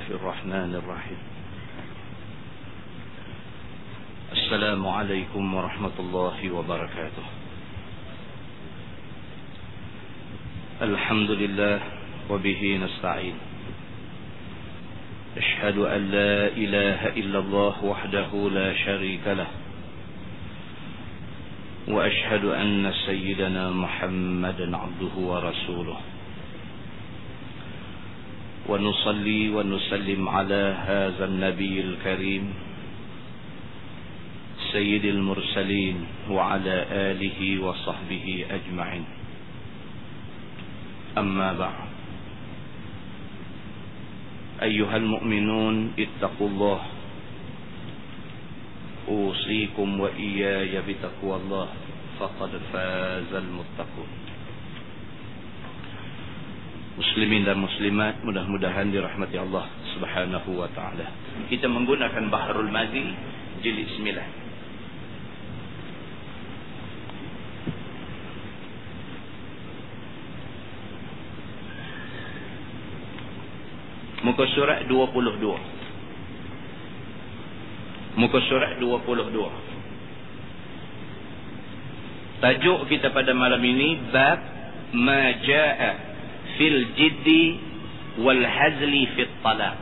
الله الرحمن الرحيم. السلام عليكم ورحمة الله وبركاته. الحمد لله وبه نستعين. أشهد أن لا إله إلا الله وحده لا شريك له، وأشهد أن سيدنا محمدا عبده ورسوله، ونصلي ونسلم على هذا النبي الكريم سيد المرسلين وعلى آله وصحبه أجمعين. أما بعد، أيها المؤمنون اتقوا الله، أوصيكم وإياي بتقوى الله، فقد فاز المتقون. Muslimin dan muslimat, mudah-mudahan dirahmati Allah Subhanahu wa taala. Kita menggunakan Bahrul Madi jilid 9. Muka surat 22. Muka surat 22. Tajuk kita pada malam ini bab ma jaa fil jiddi wal hazli fit talaq,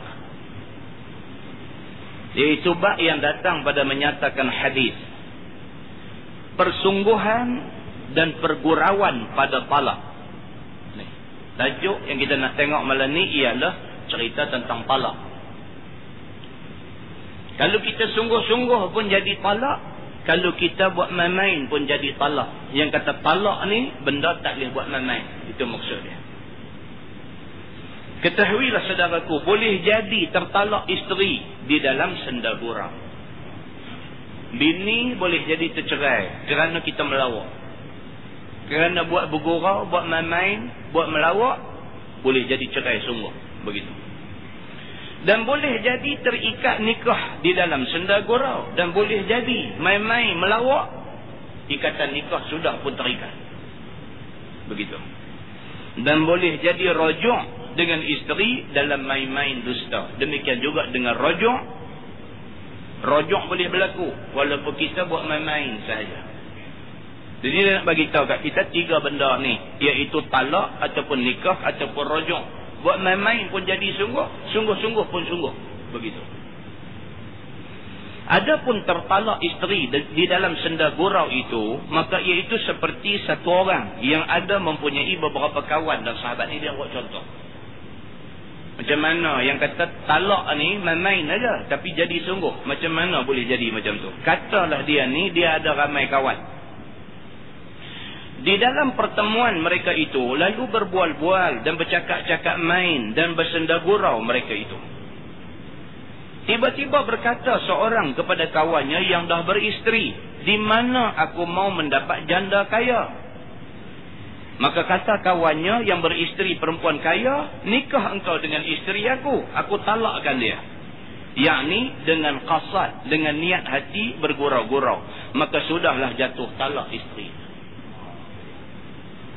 iaitu bab yang datang pada menyatakan hadis persungguhan dan pergurauan pada talak. Tajuk yang kita nak tengok malam ni ialah cerita tentang talak. Kalau kita sungguh-sungguh pun jadi talak, kalau kita buat main-main pun jadi talak. Yang kata talak ni benda tak boleh buat main-main, itu maksud dia. Ketahuilah saudaraku, boleh jadi tertalak isteri di dalam senda gurau. Bini boleh jadi tercerai kerana kita melawak. Kerana buat bergurau, buat main-main, buat melawak, boleh jadi cerai sungguh. Begitu. Dan boleh jadi terikat nikah di dalam senda gurau. Dan boleh jadi main-main melawak, ikatan nikah sudah pun terikat. Begitu. Dan boleh jadi rajuk dengan isteri dalam main-main dusta. Demikian juga dengan rajuk. Rajuk boleh berlaku walaupun kita buat main-main sahaja. Jadi dia nak bagi tahu kat kita 3 benda ni, iaitu talak ataupun nikah ataupun rajuk. Buat main-main pun jadi sungguh, sungguh-sungguh pun sungguh. Begitu. Adapun tertalak isteri di dalam senda gurau itu, maka iaitu seperti satu orang yang ada mempunyai beberapa kawan dan sahabat. Ni dia buat contoh. Macam mana yang kata talak ni main-main aja tapi jadi sungguh. Macam mana boleh jadi macam tu? Katalah dia ni dia ada ramai kawan. Di dalam pertemuan mereka itu lalu berbual-bual dan bercakap-cakap main dan bersenda gurau mereka itu. Tiba-tiba berkata seorang kepada kawannya yang dah beristeri, "Di mana aku mau mendapat janda kaya?" Maka kata kawannya yang beristeri perempuan kaya, "Nikah engkau dengan isteri aku talakkan dia." Yakni dengan qasad, dengan niat hati bergurau-gurau. Maka sudahlah jatuh talak isteri.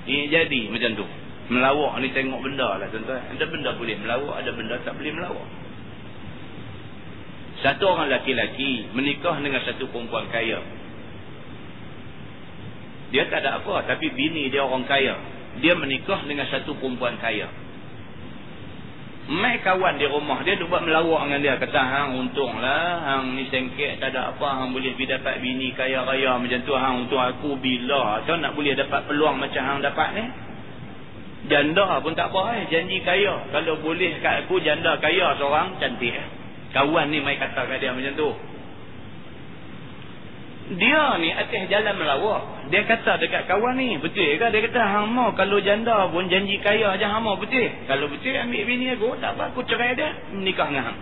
Ini jadi macam tu. Melawak ni tengok benda lah tuan-tuan. Ada benda boleh melawak, ada benda tak boleh melawak. Satu orang laki-laki menikah dengan satu perempuan kaya. Dia tak ada apa, tapi bini dia orang kaya. Dia menikah dengan satu perempuan kaya. Mai kawan di rumah dia duk buat melawak dengan dia. Kata, "Hang untunglah, hang ni sengkek tak ada apa, hang boleh pergi dapat bini kaya-kaya macam tu. Hang untung aku bila tau nak boleh dapat peluang macam hang dapat ni. Janda pun tak apa janji kaya. Kalau boleh kat aku janda kaya seorang cantik." Kawan ni mai kata kat dia macam tu. Dia ni atas jalan melawak. Dia kata dekat kawan ni, "Betul ke?" Dia kata, "Hang mau kalau janda pun janji kaya aja hang mau betul. Kalau betul ambil bini aku, tak apa aku cerai dia, menikah dengan hang."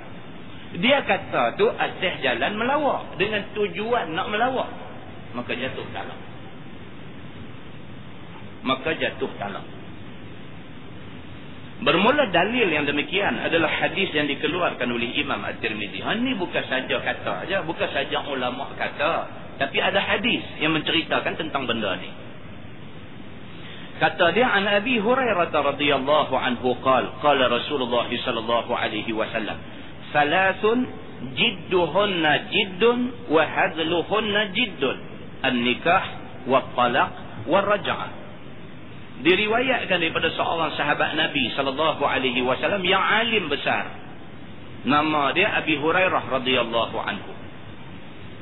Dia kata tu atas jalan melawak dengan tujuan nak melawak. Maka jatuh talak. Bermula dalil yang demikian adalah hadis yang dikeluarkan oleh Imam At-Tirmidzi. Ini bukan saja kata aja, bukan saja ulama kata, tapi ada hadis yang menceritakan tentang benda ni. Kata dia, an Abi Hurairah radhiyallahu anhu qala Rasulullah sallallahu alaihi wasallam, salasun jidduhunna jiddun wa hadluhunna jiddun. An-nikah wa talaq wa raj'ah. Diriwayatkan daripada seorang sahabat Nabi sallallahu alaihi wasallam yang alim besar. Nama dia Abi Hurairah radhiyallahu anhu.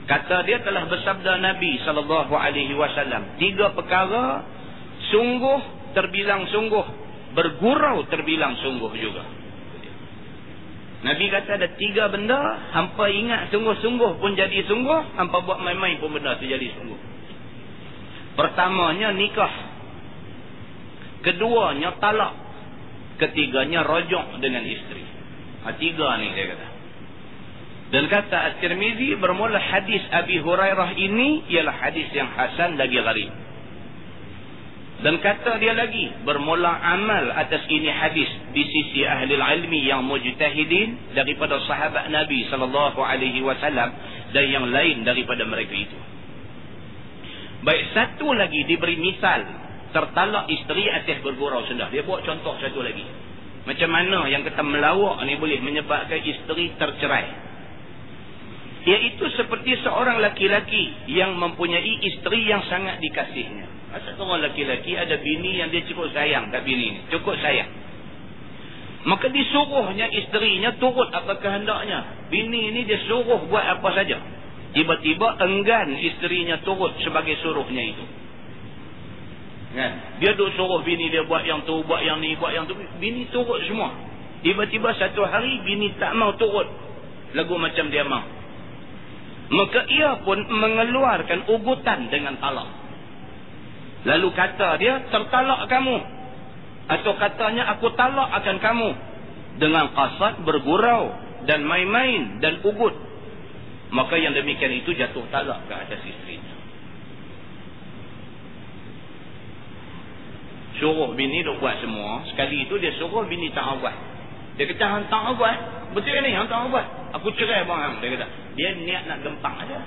Kata dia telah bersabda Nabi sallallahu alaihi wasallam, 3 perkara sungguh terbilang sungguh, bergurau terbilang sungguh juga. Nabi kata ada 3 benda, hampa ingat sungguh-sungguh pun jadi sungguh, hampa buat main-main pun benda tu jadi sungguh. Pertamanya nikah. Keduanya talak. Ketiganya rojok dengan isteri. 3 ni dia kata. Dan kata At-Tirmizi, bermula hadis Abi Hurairah ini ialah hadis yang hasan lagi gharib. Dan kata dia lagi, bermula amal atas ini hadis di sisi ahli ilmi yang mujtahidin daripada sahabat Nabi sallallahu alaihi wasallam dan yang lain daripada mereka itu. Baik, satu lagi diberi misal tertalak isteri atas bergurau sendah. Dia buat contoh satu lagi. Macam mana yang kata melawak ni boleh menyebabkan isteri tercerai. Iaitu seperti seorang laki-laki yang mempunyai isteri yang sangat dikasihnya. Asal seorang laki-laki ada bini yang dia cukup sayang kat bini ni. Cukup sayang. Maka disuruhnya isterinya turut apa kehendaknya. Bini ni dia suruh buat apa saja. Tiba-tiba enggan isterinya turut sebagai suruhnya itu. Kan? Dia duk suruh bini dia buat yang tu, buat yang ni, buat yang tu. Bini turut semua. Tiba-tiba satu hari bini tak mau turut. Lagu macam dia mau. Maka ia pun mengeluarkan ugutan dengan talak. Lalu kata dia, tertalak kamu. Atau katanya, aku talak akan kamu. Dengan qasad bergurau dan main-main dan ugut. Maka yang demikian itu jatuh talak ke atas isterinya. Suruh bini dia buat semua. Sekali itu dia suruh bini tak buat. Dia kata, hang tak buat. Betul ni, hang tak buat. Aku cerai bang. Dia kata, dia niat nak gempak aja.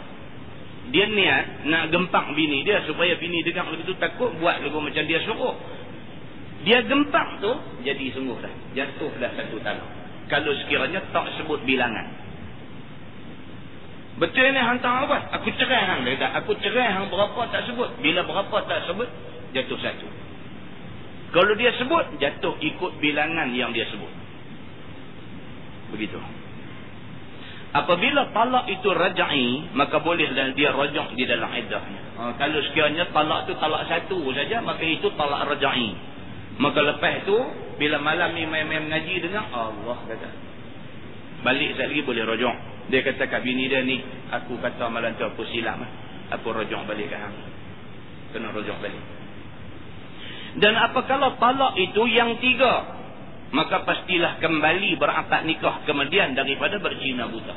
Dia niat nak gempak bini dia supaya bini dengar begitu takut buat lagu macam dia suruh. Dia gempak tu jadi sungguh dah. Jatuh dah satu talak. Kalau sekiranya tak sebut bilangan. Betul ni hang tak buat. Aku cerai hang. Dia kata, aku cerai hang berapa tak sebut. Bila berapa tak sebut, jatuh satu. Kalau dia sebut, jatuh ikut bilangan yang dia sebut. Begitu. Apabila talak itu rajai, maka bolehlah dia rajak di dalam iddahnya. Kalau sekiranya talak itu talak satu saja, maka itu talak rajai. Maka lepas tu, bila malam ni main-main mengaji dengar, Allah kata, balik sekali lagi boleh rajak. Dia kata kat bini dia ni, aku kata malam tu aku silap. Aku rajak balik ke hang. Kena rajak balik. Dan apakala talak itu yang 3, maka pastilah kembali berakad nikah kemudian daripada berzina buta.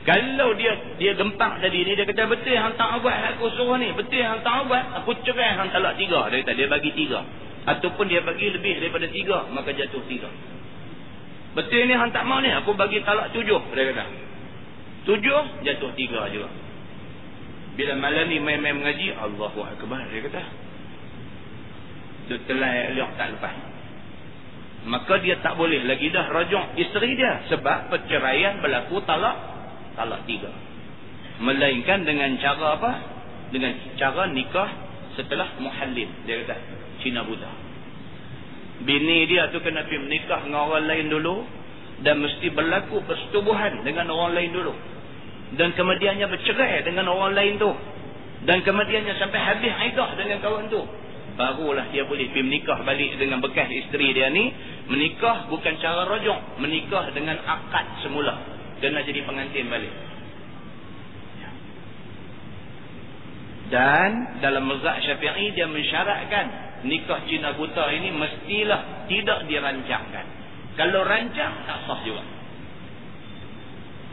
Kalau dia gempak tadi ni, dia kata betul hang tak buat aku suruh ni, betul hang tak buat aku cerai hang talak 3. Dia kata dia bagi 3. Ataupun dia bagi lebih daripada 3, maka jatuh 3. Betul ni hang tak mau ni, aku bagi talak 7. Dia kata 7 jatuh 3 juga. Bila malam ni main-main mengaji, Allahu Akbar, dia kata dia telah elok tak lepas. Maka dia tak boleh lagi dah rajak isteri dia. Sebab perceraian berlaku talak 3. Melainkan dengan cara apa? Dengan cara nikah setelah muhallil. Dia kata Cina buta. Bini dia tu kena pergi menikah dengan orang lain dulu. Dan mesti berlaku persetubuhan dengan orang lain dulu. Dan kemudiannya bercerai dengan orang lain tu. Dan kemudiannya sampai habis iddah dengan kawan tu. Barulah dia boleh pergi menikah balik dengan bekas isteri dia ni. Menikah bukan cara rajak. Menikah dengan akad semula. Dia nak jadi pengantin balik. Dan dalam mazhab Syafi'i dia mensyaratkan nikah Cina buta ini mestilah tidak dirancangkan. Kalau rancang tak sah juga.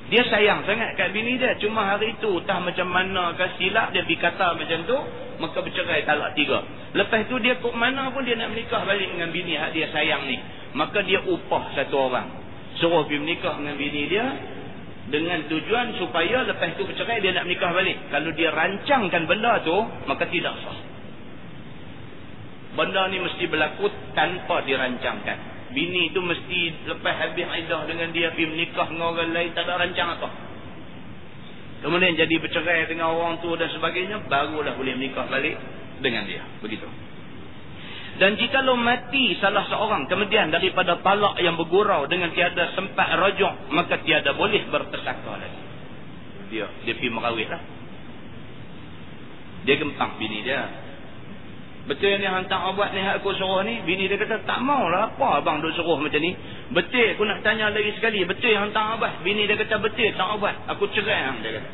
Dia sayang sangat kat bini dia. Cuma hari itu entah macam mana ke silap dia pergi kata macam tu, maka bercerai talak 3. Lepas tu dia kok mana pun dia nak menikah balik dengan bini hak dia sayang ni. Maka dia upah satu orang. Suruh pergi menikah dengan bini dia dengan tujuan supaya lepas tu bercerai dia nak menikah balik. Kalau dia rancangkan benda tu, maka tidak sah. Benda ni mesti berlaku tanpa dirancangkan. bini tu mesti lepas habis iddah dengan dia pergi menikah dengan orang lain, tak ada rancang apa. Kemudian jadi bercerai dengan orang tu dan sebagainya, barulah boleh menikah balik dengan dia. Begitu. Dan jikalau mati salah seorang kemudian daripada talak yang bergurau dengan tiada sempat rajuk, maka tiada boleh berpesaka lagi. Dia pergi merawit lah. Dia gempang bini dia. Betul yang dia hantar abad ni, aku suruh ni. Bini dia kata, tak maulah, apa abang duk suruh macam ni. Betul, aku nak tanya lagi sekali. Betul yang hantar abad. Bini dia kata, betul tak abad, aku cerai. Dia kata.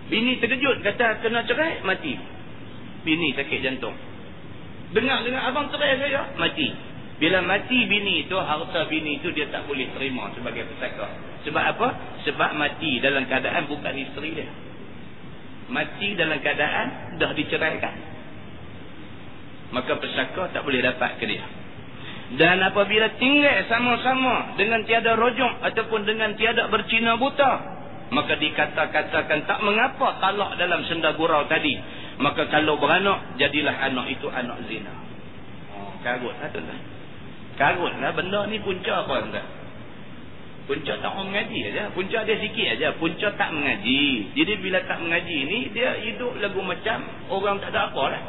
Bini terkejut, kata kena cerai, mati. Bini sakit jantung. Dengar abang cerai saya, mati. Bila mati bini itu, harta bini itu dia tak boleh terima sebagai pesaka. Sebab apa? Sebab mati dalam keadaan bukan isteri dia. Mati dalam keadaan dah diceraikan. Maka pesaka tak boleh dapat ke dia. Dan apabila tinggal sama-sama dengan tiada rojok ataupun dengan tiada bercina buta, maka dikata-katakan tak mengapa talak dalam senda gurau tadi. Maka kalau beranak, jadilah anak itu anak zina. Karutlah tuan-tuan. Karutlah benda ni punca apa tuan-tuan? Punca tak mengaji aja. Punca dia sikit aja. Punca tak mengaji. Jadi bila tak mengaji ni, dia hidup lagu macam orang tak ada apa lah.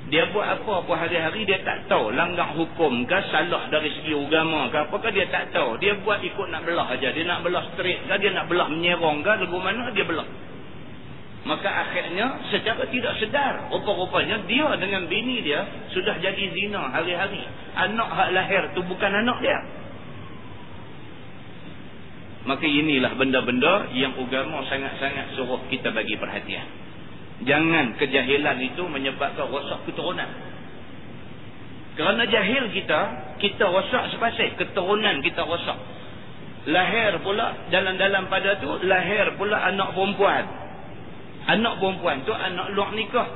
Dia buat apa hari-hari dia tak tahu. Langgar hukum ke, salah dari segi agama ke, apakah dia tak tahu. Dia buat ikut nak belah aja. Dia nak belah straight ke, dia nak belah menyerong ke, lagu mana dia belah. Maka akhirnya secara tidak sedar, rupa-rupanya dia dengan bini dia sudah jadi zina hari-hari. Anak hak lahir tu bukan anak dia. Maka inilah benda-benda yang agama sangat-sangat suruh kita bagi perhatian. Jangan kejahilan itu menyebabkan rosak keturunan. Kerana jahil kita rosak sepasal keturunan kita rosak. Lahir pula dalam-dalam pada tu, lahir pula anak perempuan. Anak perempuan tu anak luar nikah.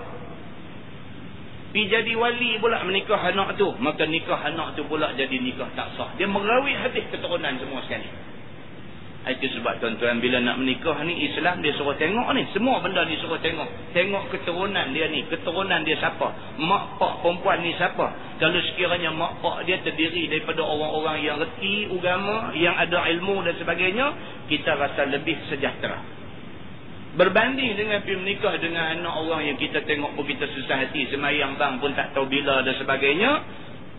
Pergi jadi wali pula menikah anak tu. Maka nikah anak tu pula jadi nikah tak sah. Dia merawit habis keturunan semua sekali. Itu sebab tuan-tuan bila nak menikah ni, Islam dia suruh tengok ni. Semua benda dia suruh tengok. Tengok keturunan dia ni. Keturunan dia siapa. Mak pak perempuan ni siapa. Kalau sekiranya mak pak dia terdiri daripada orang-orang yang reti agama, yang ada ilmu dan sebagainya, kita rasa lebih sejahtera. Berbanding dengan pergi menikah dengan anak orang yang kita tengok pun kita susah hati, semayang bang pun tak tahu bila dan sebagainya,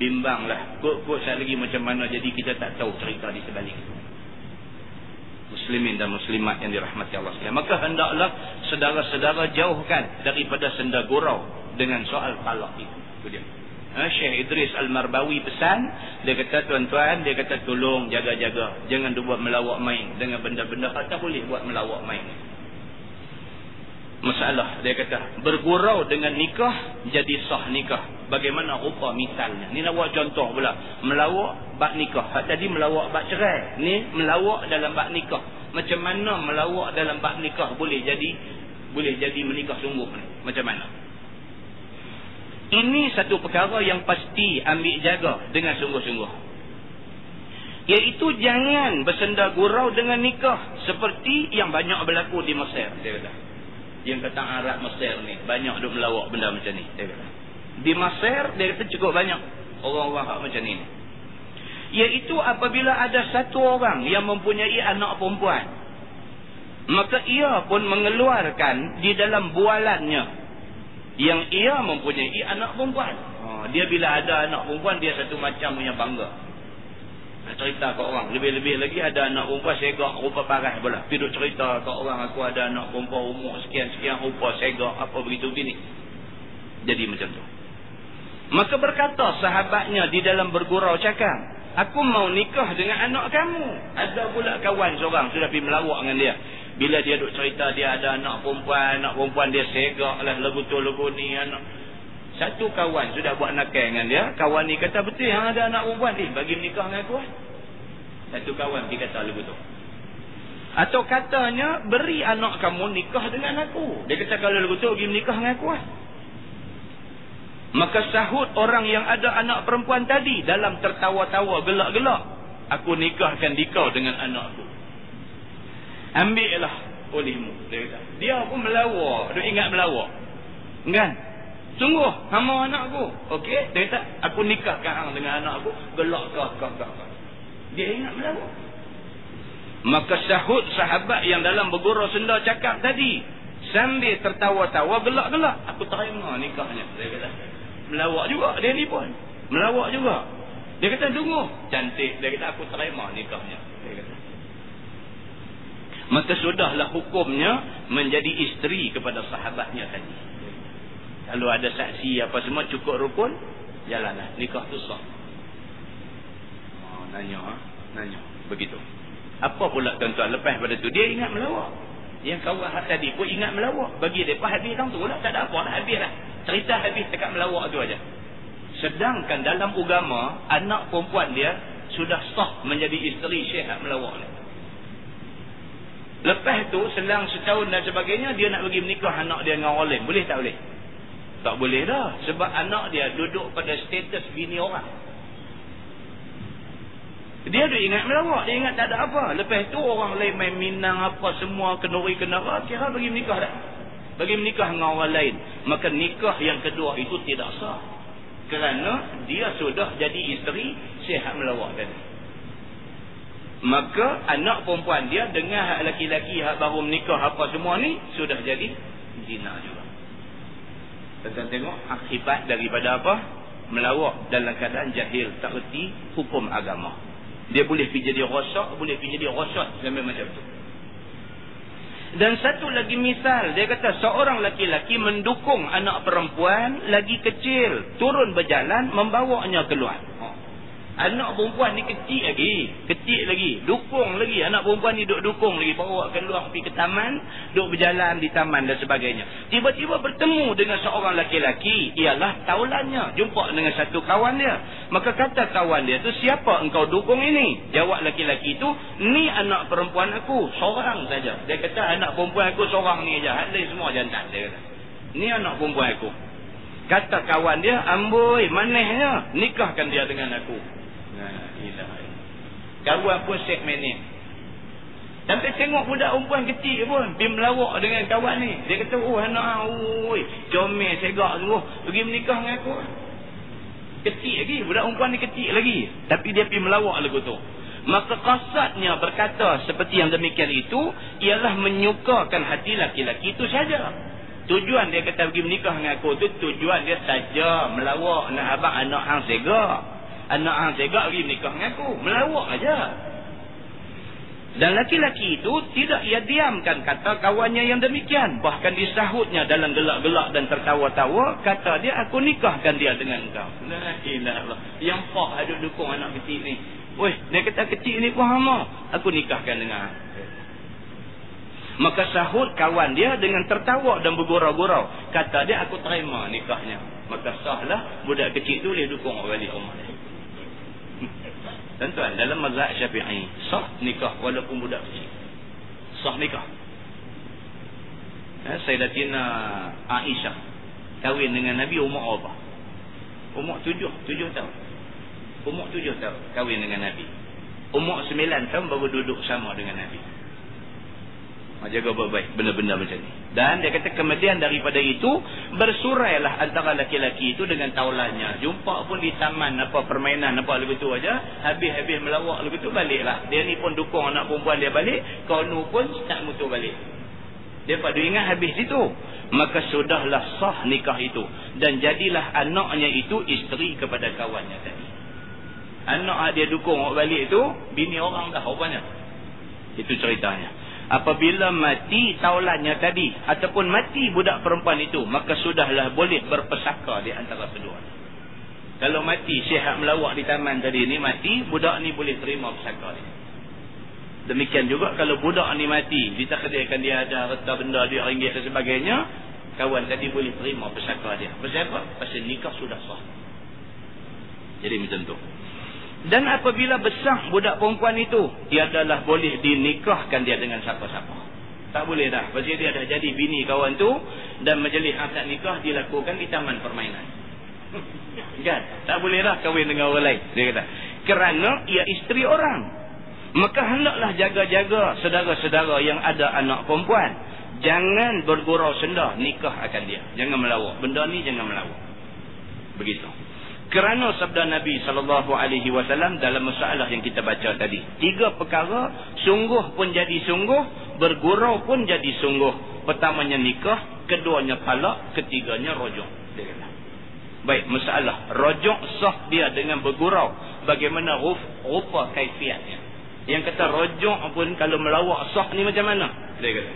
bimbanglah. Kok sekali lagi macam mana, jadi kita tak tahu cerita di sebalik. Muslimin dan muslimat yang dirahmati Allah sekalian. Maka hendaklah saudara-saudara jauhkan daripada senda gurau dengan soal talak itu. Itu dia. Syekh Idris Al-Marbawi pesan, dia kata tuan-tuan, dia kata tolong jaga-jaga, jangan buat melawak main dengan benda-benda tak boleh buat melawak main. Masalah dia kata bergurau dengan nikah jadi sah nikah. Bagaimana rupa misalnya? Ni nak buat contoh pula. Melawak bab nikah. Hak tadi melawak bab cerai. Ni melawak dalam bab nikah. Macam mana melawak dalam bab nikah boleh jadi menikah sungguh ni? Macam mana? Ini satu perkara yang pasti ambil jaga dengan sungguh-sungguh. Iaitu jangan bersenda gurau dengan nikah seperti yang banyak berlaku di Mesir, dia kata. Yang kata Arab Mesir ni banyak duk melawak benda macam ni, dia kata. Di Mesir dia kata cukup banyak orang-orang hak macam ni. Iaitu apabila ada satu orang yang mempunyai anak perempuan, maka ia pun mengeluarkan di dalam bualannya yang ia mempunyai anak perempuan. Dia bila ada anak perempuan, dia satu macam punya bangga. Cerita ke orang, lebih-lebih lagi ada anak perempuan segak rupa parah pula. Pergi duk cerita ke orang, aku ada anak perempuan umur sekian-sekian rupa segak apa begitu begini. Jadi macam tu. Maka berkata sahabatnya di dalam bergurau cakap, aku mau nikah dengan anak kamu. Ada pula kawan seorang sudah pergi melawak dengan dia. Bila dia duk cerita dia ada anak perempuan dia segak lah lagu tu lagu ni anak. Satu kawan sudah buat nakal dengan dia. Kawan ni kata, betul yang ada anak perempuan. Bagi menikah dengan aku. Satu kawan pergi kata lagu tu. Atau katanya, beri anak kamu nikah dengan aku. Dia kata, kalau lagu tu pergi menikah dengan aku. Maka sahut orang yang ada anak perempuan tadi dalam tertawa-tawa gelak-gelak, aku nikahkan dikau dengan anakku. Ambillah olehmu. Dia kata. Dia pun melawak. Dia ingat melawak. Kan? Sungguh hama anak aku. Okey, dia kata aku nikahkan hang dengan anak aku. Gelak kah. Dia ingat melawak. Maka sahut sahabat yang dalam bergurau senda cakap tadi, sambil tertawa-tawa gelak-gelak, aku terima nikahnya. Dia kata melawak juga dia ni pun. Melawak juga. Dia kata tunggu, cantik. Dia kata aku terima nikahnya. Dia kata. Maka sudahlah hukumnya menjadi isteri kepada sahabatnya tadi. Kalau ada saksi apa semua cukup rukun, jalanlah nikah tu sah. Nanya begitu. Apa pula tuan-tuan lepas pada tu dia ingat melawak. Yang kawan tadi pun ingat melawak. Bagi depa habis kan tu lah, tak ada apa dah, habis lah. Cerita habis dekat melawak tu aja. Sedangkan dalam agama anak perempuan dia sudah sah menjadi isteri Syekh melawak ni. Lepas tu selang setahun dan sebagainya dia nak bagi menikah anak dia dengan orang lain. Boleh tak boleh? Tak boleh dah. Sebab anak dia duduk pada status bini orang. Dia duk ingat melawak. Dia ingat tak ada apa. Lepas tu orang lain main minang apa semua. Kenuri kenara. Kira bagi menikah dah. Bagi menikah dengan orang lain. Maka nikah yang kedua itu tidak sah. Kerana dia sudah jadi isteri Syekh melawak tadi. Maka anak perempuan dia dengan hak laki-laki hak baru menikah apa semua ni sudah jadi zina juga. Kita tengok akibat daripada apa? Melawak dalam keadaan jahil, tak erti hukum agama. Dia boleh pergi jadi rosak, boleh pergi jadi rosat sampai macam tu. Dan satu lagi misal, dia kata seorang laki-laki mendukung anak perempuan lagi kecil, turun berjalan membawanya keluar. Anak perempuan ni kecil lagi, dukung lagi. Anak perempuan ni dukung lagi, bawa keluar pergi ke taman, duk berjalan di taman dan sebagainya. Tiba-tiba bertemu dengan seorang laki-laki, ialah taulannya, jumpa dengan satu kawan dia. Maka kata kawan dia tu, siapa engkau dukung ini? Jawab laki-laki tu, ni anak perempuan aku, seorang saja. Dia kata anak perempuan aku seorang ni aja, hal lain semua jantan. Dia kata ni anak perempuan aku. Kata kawan dia, amboi manehnya, nikahkan dia dengan aku. Kawan pun set menik. Sampai tengok budak perempuan kecil pun pergi melawak dengan kawan ni. Dia kata anak comel segak tu pergi menikah dengan aku. Kecil lagi, budak perempuan ni kecil lagi, tapi dia pergi melawak lagu tu. Maka qasadnya berkata seperti yang demikian itu ialah menyukakan hati laki-laki itu saja. Tujuan dia kata pergi menikah dengan aku tu, tujuan dia saja melawak nak abang anak hang segak. Anak hang segak pergi menikah dengan aku. Melawak aja. Dan laki-laki itu tidak ia diamkan kata kawannya yang demikian. Bahkan disahutnya dalam gelak-gelak dan tertawa-tawa. Kata dia, aku nikahkan dia dengan engkau. La ilallah. Yang pak ada dukung anak kecil ni. Dia kata kecil ni pun hama. Aku nikahkan dengan. Maka sahut kawan dia dengan tertawa dan bergurau-gurau. Kata dia, aku terima nikahnya. Maka sahlah budak kecil tu boleh dukung balik rumah dia. Tuan-tuan, dalam mazhab Syafi'i sah nikah walaupun budak kecil. Sah nikah. Sayyidatina Aisyah kahwin dengan Nabi umur apa? Umur 7 tahun. Umur 7 tahun kahwin dengan Nabi. Umur 9 tahun baru duduk sama dengan Nabi. Jaga baik-baik benda-benda macam ni. Dan dia kata kemudian daripada itu bersurailah antara laki-laki itu dengan taulannya. Jumpa pun di taman apa permainan apa lagu tu aja, habis-habis melawak lagu tu baliklah. Dia ni pun dukung anak perempuan dia balik, kaunu pun tak mutu balik. Dia pada ingat habis situ. Maka sudahlah sah nikah itu dan jadilah anaknya itu isteri kepada kawannya tadi. Anak dia dukung balik tu bini orang dah rupanya. Itu ceritanya. Apabila mati taulannya tadi ataupun mati budak perempuan itu, maka sudahlah boleh berpesaka di antara kedua. Kalau mati Syekh melawak di taman tadi ni mati, budak ni boleh terima pesaka dia. Demikian juga kalau budak ni mati, ditakdirkan dia ada harta benda dia ringgit dan sebagainya, kawan tadi boleh terima pesaka dia. Pasal apa? Pasal nikah sudah sah. Jadi macam tu. Dan apabila besar budak perempuan itu, dia adalah boleh dinikahkan dia dengan siapa-siapa. Tak boleh dah. Pasal dia dah jadi bini kawan tu dan majlis akad nikah dilakukan di taman permainan. Kan? Tak boleh dah kahwin dengan orang lain. Dia kata. Kerana ia isteri orang. Maka hendaklah jaga-jaga saudara-saudara yang ada anak perempuan. jangan bergurau senda nikah akan dia. Jangan melawak. Benda ni jangan melawak. Begitu. Kerana sabda Nabi SAW dalam masalah yang kita baca tadi. 3 perkara, sungguh pun jadi sungguh, bergurau pun jadi sungguh. Pertamanya nikah, keduanya talak, ketiganya rojok. Baik, masalah rojok sah dia dengan bergurau. Bagaimana rupa kaifiatnya. Yang kata rojok pun kalau melawak sah ni macam mana? Dia kata.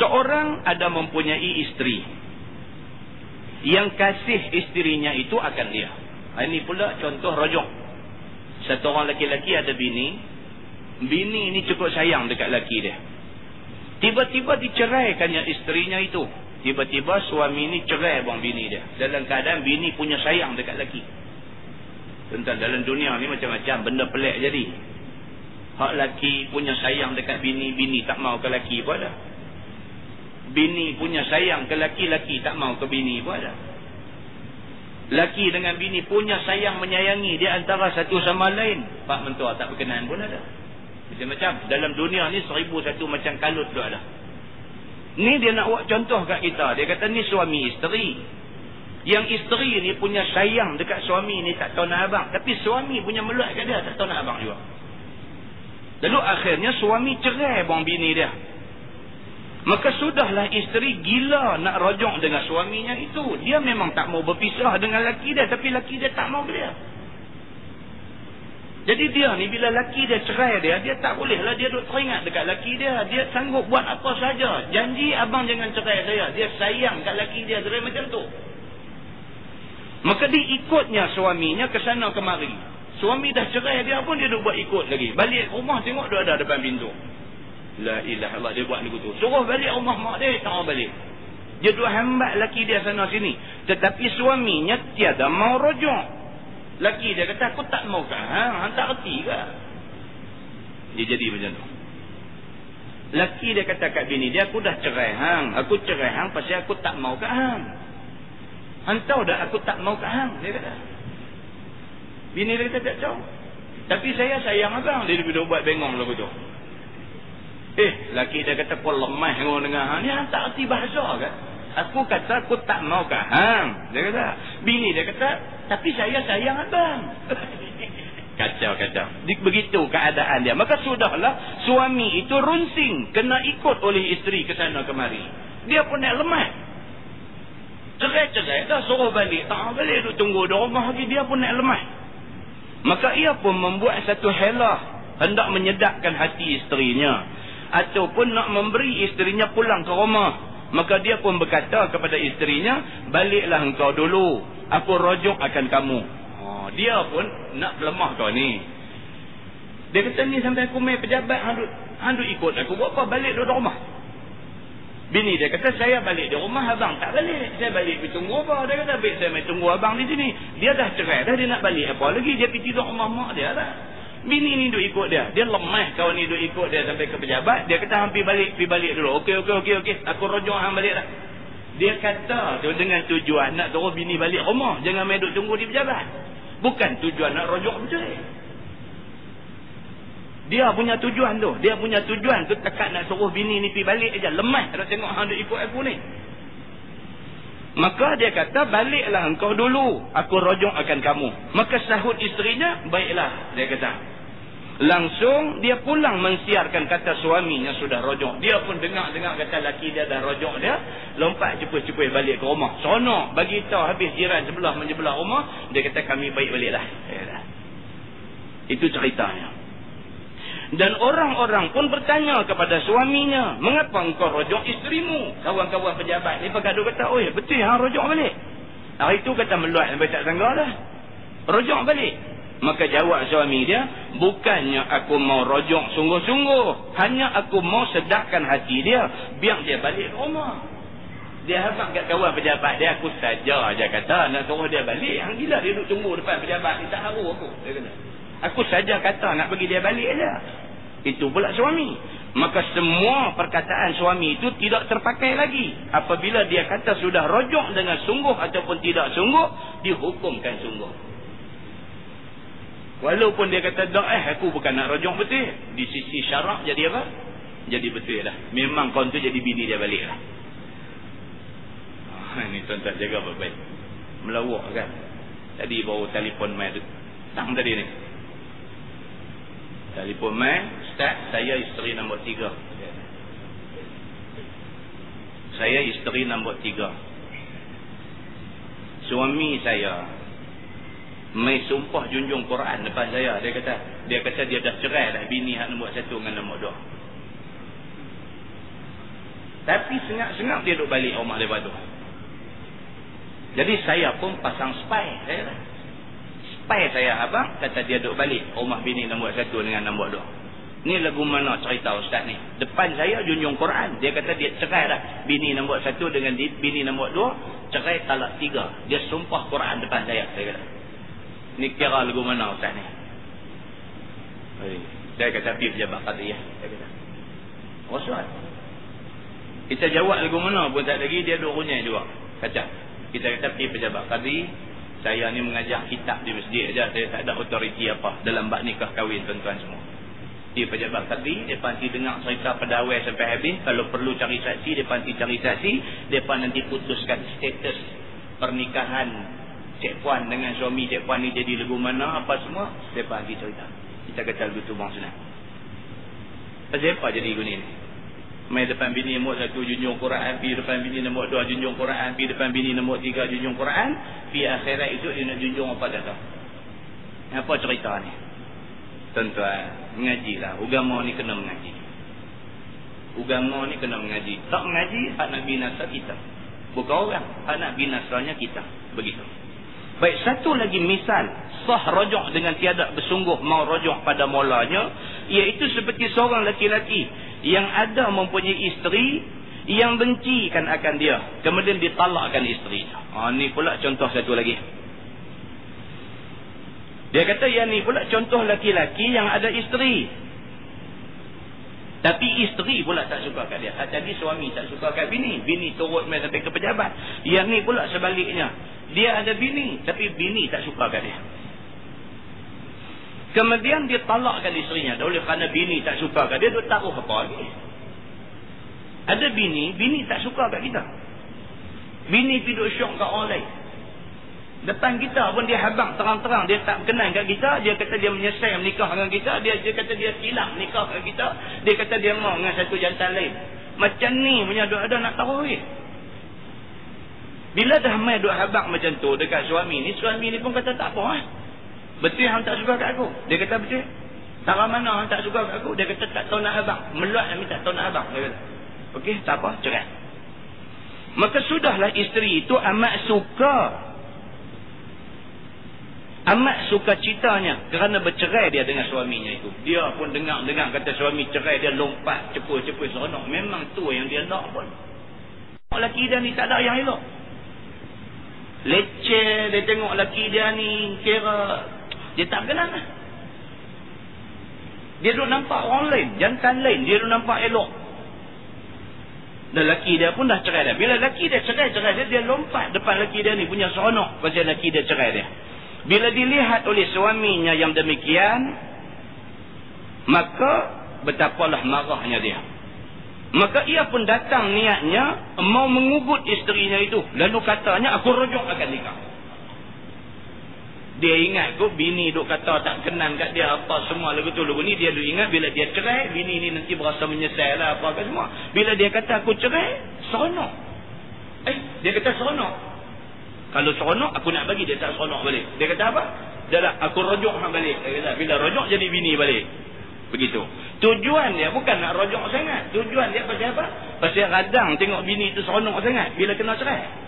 Seorang ada mempunyai isteri. Yang kasih isterinya itu akan dia. Ini pula contoh rojok. Satu orang lelaki ada bini. Bini ini cukup sayang dekat lelaki dia. Tiba-tiba diceraikannya isterinya itu. Tiba-tiba suami ini cerai abang bini dia. Dalam keadaan bini punya sayang dekat lelaki. Tentang dalam dunia ni macam-macam benda pelik jadi. Hak lelaki punya sayang dekat bini, bini tak mau ke lelaki pun ada. Bini punya sayang ke laki, laki tak mau ke bini pun ada. Laki dengan bini punya sayang menyayangi di antara satu sama lain, pak mentua tak berkenan pun ada. Macam-macam. Dalam dunia ni 1001 macam kalut tu ada. Ni dia nak buat contoh kat kita. Dia kata ni suami isteri. Yang isteri ni punya sayang dekat suami ni tak tahu nak abang. Tapi suami punya meluat kat dia tak tahu nak abang juga. Lalu akhirnya suami cerai abang bini dia. Maka sudahlah isteri gila nak rojok dengan suaminya itu. Dia memang tak mau berpisah dengan laki dia. Tapi laki dia tak mau dia. Jadi dia ni bila laki dia cerai dia tak bolehlah dia duduk teringat dekat laki dia. Dia sanggup buat apa saja. Janji abang jangan cerai saya. Dia sayang kat laki dia. Cerai macam tu. Maka diikutnya suaminya ke sana kemari. Suami dah cerai dia pun dia duduk buat ikut lagi. Balik rumah tengok dia ada depan pintu. La ilaha illallah, dia buat ni gitu. Suruh balik rumah mak dia, tak mau balik. Dia duk hambat laki dia sana sini. Tetapi suaminya tiada mau rojok. Laki dia kata, aku tak mau ke hang, tak reti ke? Dia jadi macam tu. Laki dia kata kat bini dia, aku dah cerai hang. Aku cerai hang pasal aku tak mau ke hang. Hang tahu dah aku tak mau ke hang, dia kata. Bini dia kata, tak tahu. Tapi saya sayang abang. Dia duduk buat bengong lagu tu. Laki dia kata kau lemah dengan hang ni, hang tak erti bahasa kan? Aku kata aku tak mau ke hang. Dia kata. Bini dia kata, tapi saya sayang abang. Kacau. Begitu keadaan dia. Maka sudahlah suami itu runsing kena ikut oleh isteri ke sana kemari. Dia pun nak lemah. Cerai dah suruh balik. Tak balik duduk tunggu di rumah lagi. Dia pun nak lemah. Maka ia pun membuat satu helah hendak menyedapkan hati isterinya. Ataupun nak memberi isterinya pulang ke rumah. Maka dia pun berkata kepada isterinya, baliklah engkau dulu, aku rojok akan kamu. Dia pun nak lemah kau ni. Dia kata ni sampai aku main pejabat, hang duk ikut aku, buat apa balik duduk rumah? Bini dia kata, saya balik di rumah, abang tak balik. Saya balik pergi tunggu apa? Dia kata, baik saya main tunggu abang di sini. Dia dah cerai dah, dia nak balik apa lagi? Dia pergi tidur rumah mak dia lah. Bini ni duk ikut dia. Dia lemah kawan ni duk ikut dia sampai ke pejabat. Dia kata hampir balik. Pergi balik dulu. Okey. Aku rojok hang balik dah. Dia kata tu dengan tujuan nak suruh bini balik rumah. Jangan main duk tunggu di pejabat. Bukan tujuan nak rojok bercerai. Dia punya tujuan tu. Dia punya tujuan tu tekat nak suruh bini ni pergi balik aja. Lemah nak tengok hang duk ikut aku ni. Maka dia kata, baliklah engkau dulu. Aku rojok akan kamu. Maka sahut isterinya, baiklah. Dia kata. Langsung dia pulang mensiarkan kata suaminya sudah rojok. Dia pun dengar kata laki dia dah rojok dia. Lompat cepus-cepus balik ke rumah. Seronok bagi tahu habis jiran sebelah menyebelah rumah. Dia kata kami baik baliklah. Itu ceritanya. Dan orang-orang pun bertanya kepada suaminya, mengapa engkau rojok isterimu? Kawan-kawan pejabat ni bergaduh kata, oi betul hang rojok balik. Hari itu kata meluat sampai tak sangka dah. Rojok balik. Maka jawab suami dia, bukannya aku mau rojok sungguh-sungguh, hanya aku mau sedapkan hati dia, biar dia balik ke rumah. Dia habaq kat kawan pejabat dia, aku saja aja kata nak suruh dia balik. Hang gila dia duduk tunggu depan pejabat ni, tak haru aku. Dia kata, aku saja kata nak bagi dia balik aja. Itu pula suami. Maka semua perkataan suami itu tidak terpakai lagi. Apabila dia kata sudah rojok dengan sungguh ataupun tidak sungguh, dihukumkan sungguh. Walaupun dia kata, aku bukan nak rojok betul. Di sisi syarak jadi apa? jadi betul dah. Memang kawan tu jadi bini dia balik lah. Ini tuan-tuan jaga baik-baik. Melawak kan. Tadi baru telefon mai tang tadi ni. Telefon mai, Ustaz, saya isteri nombor 3. Saya isteri nombor 3. Suami saya mai sumpah junjung Quran depan saya. Dia kata dia dah cerai dah bini hak nombor 1 dengan nombor 2. Tapi sengap-sengap dia duduk balik rumah lepas tu. Jadi saya pun pasang spy. Spy saya abang kata dia duduk balik rumah bini nombor 1 dengan nombor 2. Ni lagu mana cerita Ustaz ni? Depan saya junjung Quran. Dia kata dia cerai dah bini nombor 1 dengan bini nombor 2. Cerai talak 3. Dia sumpah Quran depan saya. Saya kata, ni kira lagu mana Ustaz ni? Dia kata pergi pejabat qadiyah. Dia kata, Ustaz, kita jawab lagu mana pun tak lagi, dia duduk runyai juga. Kata, kita kata pergi pejabat qadi, saya ni mengajar kitab di masjid aja, saya tak ada otoriti apa dalam bab nikah kahwin tuan-tuan semua. Pergi pejabat qadi, depa nanti dengar cerita pedawai sampai habis, kalau perlu cari saksi, depa nanti cari saksi, depa nanti putuskan status pernikahan cik puan dengan suami cik puan ni jadi lagu mana apa semua, depa nanti cerita. Kita kata lagu tu bang senang. Pasal apa jadi gini ni? Mai depan bini nombor 1 junjung Quran, pergi depan bini nombor 2 junjung Quran, pergi depan bini nombor 3 junjung Quran, pergi akhirat itu dia nak junjung apa tak tahu. Apa cerita ni? Tuan-tuan, mengajilah. Agama ni kena mengaji. Agama ni kena mengaji. Tak mengaji, hak nak binasa kita. Bukan orang, hak nak binasanya kita. Begitu. Baik, satu lagi misal sah rajak dengan tiada bersungguh mau rajak pada mulanya, iaitu seperti seorang laki-laki yang ada mempunyai isteri yang bencikan akan dia, kemudian ditalakkan isteri. Ni pula contoh satu lagi. Dia kata yang ni pula contoh laki-laki yang ada isteri, tapi isteri pula tak suka kat dia. Tadi suami tak suka kat bini, bini turut main sampai ke pejabat. Yang ni pula sebaliknya, dia ada bini tapi bini tak suka kat dia. Kemudian dia talakkan isterinya oleh kerana bini tak suka kat dia. Dia taruh apa lagi? Ada bini tak suka kat kita. Bini pergi duduk syok kat orang lain. Depan kita pun dia habang terang-terang, dia tak kenal kat kita. Dia kata dia menyesal menikah dengan kita. Dia kata dia silap menikah kat kita. Dia kata dia mau dengan satu jantan lain. Macam ni punya ada nak taruh lagi. Bila dah mai duduk habang macam tu dekat suami ni pun kata tak apa. Betul hang tak suka kat aku? Dia kata betul. Tak mana hang tak suka kat aku? Dia kata tak tahu nak abang. Meluat nak minta tahu nak abang. Dia kata, okey, tak apa, cerai. Maka sudahlah isteri itu amat suka citanya kerana bercerai dia dengan suaminya itu. Dia pun dengar kata suami cerai, dia lompat cepur-cepur seronok. Memang tu yang dia nak pun. Lelaki dia ni tak ada yang elok. Leceh, dia tengok lelaki dia ni kira dia tak kenal lah. Dia duk nampak orang lain, jantan lain, dia duk nampak elok. Dan lelaki dia pun dah cerai dah. Bila lelaki dia cerai dia lompat depan lelaki dia ni punya seronok pasal lelaki dia cerai dia. Bila dilihat oleh suaminya yang demikian, maka betapalah marahnya dia. Maka ia pun datang niatnya mau mengugut isterinya itu. Lalu katanya, aku rujuk akan nikah. Dia ingat kot bini duk kata tak kenal kat dia apa semua lagu tu lagu ni. Dia duk ingat bila dia cerai, bini ni nanti berasa menyesal lah apa ke semua. Bila dia kata aku cerai, seronok. Dia kata seronok. Kalau seronok aku nak bagi, dia tak seronok balik. Dia kata apa? Dah lah, aku rujuk balik. Dia kata bila rujuk jadi bini balik. Begitu. Tujuan dia bukan nak rujuk sangat. Tujuan dia pasal apa? Pasal radang tengok bini tu seronok sangat bila kena cerai.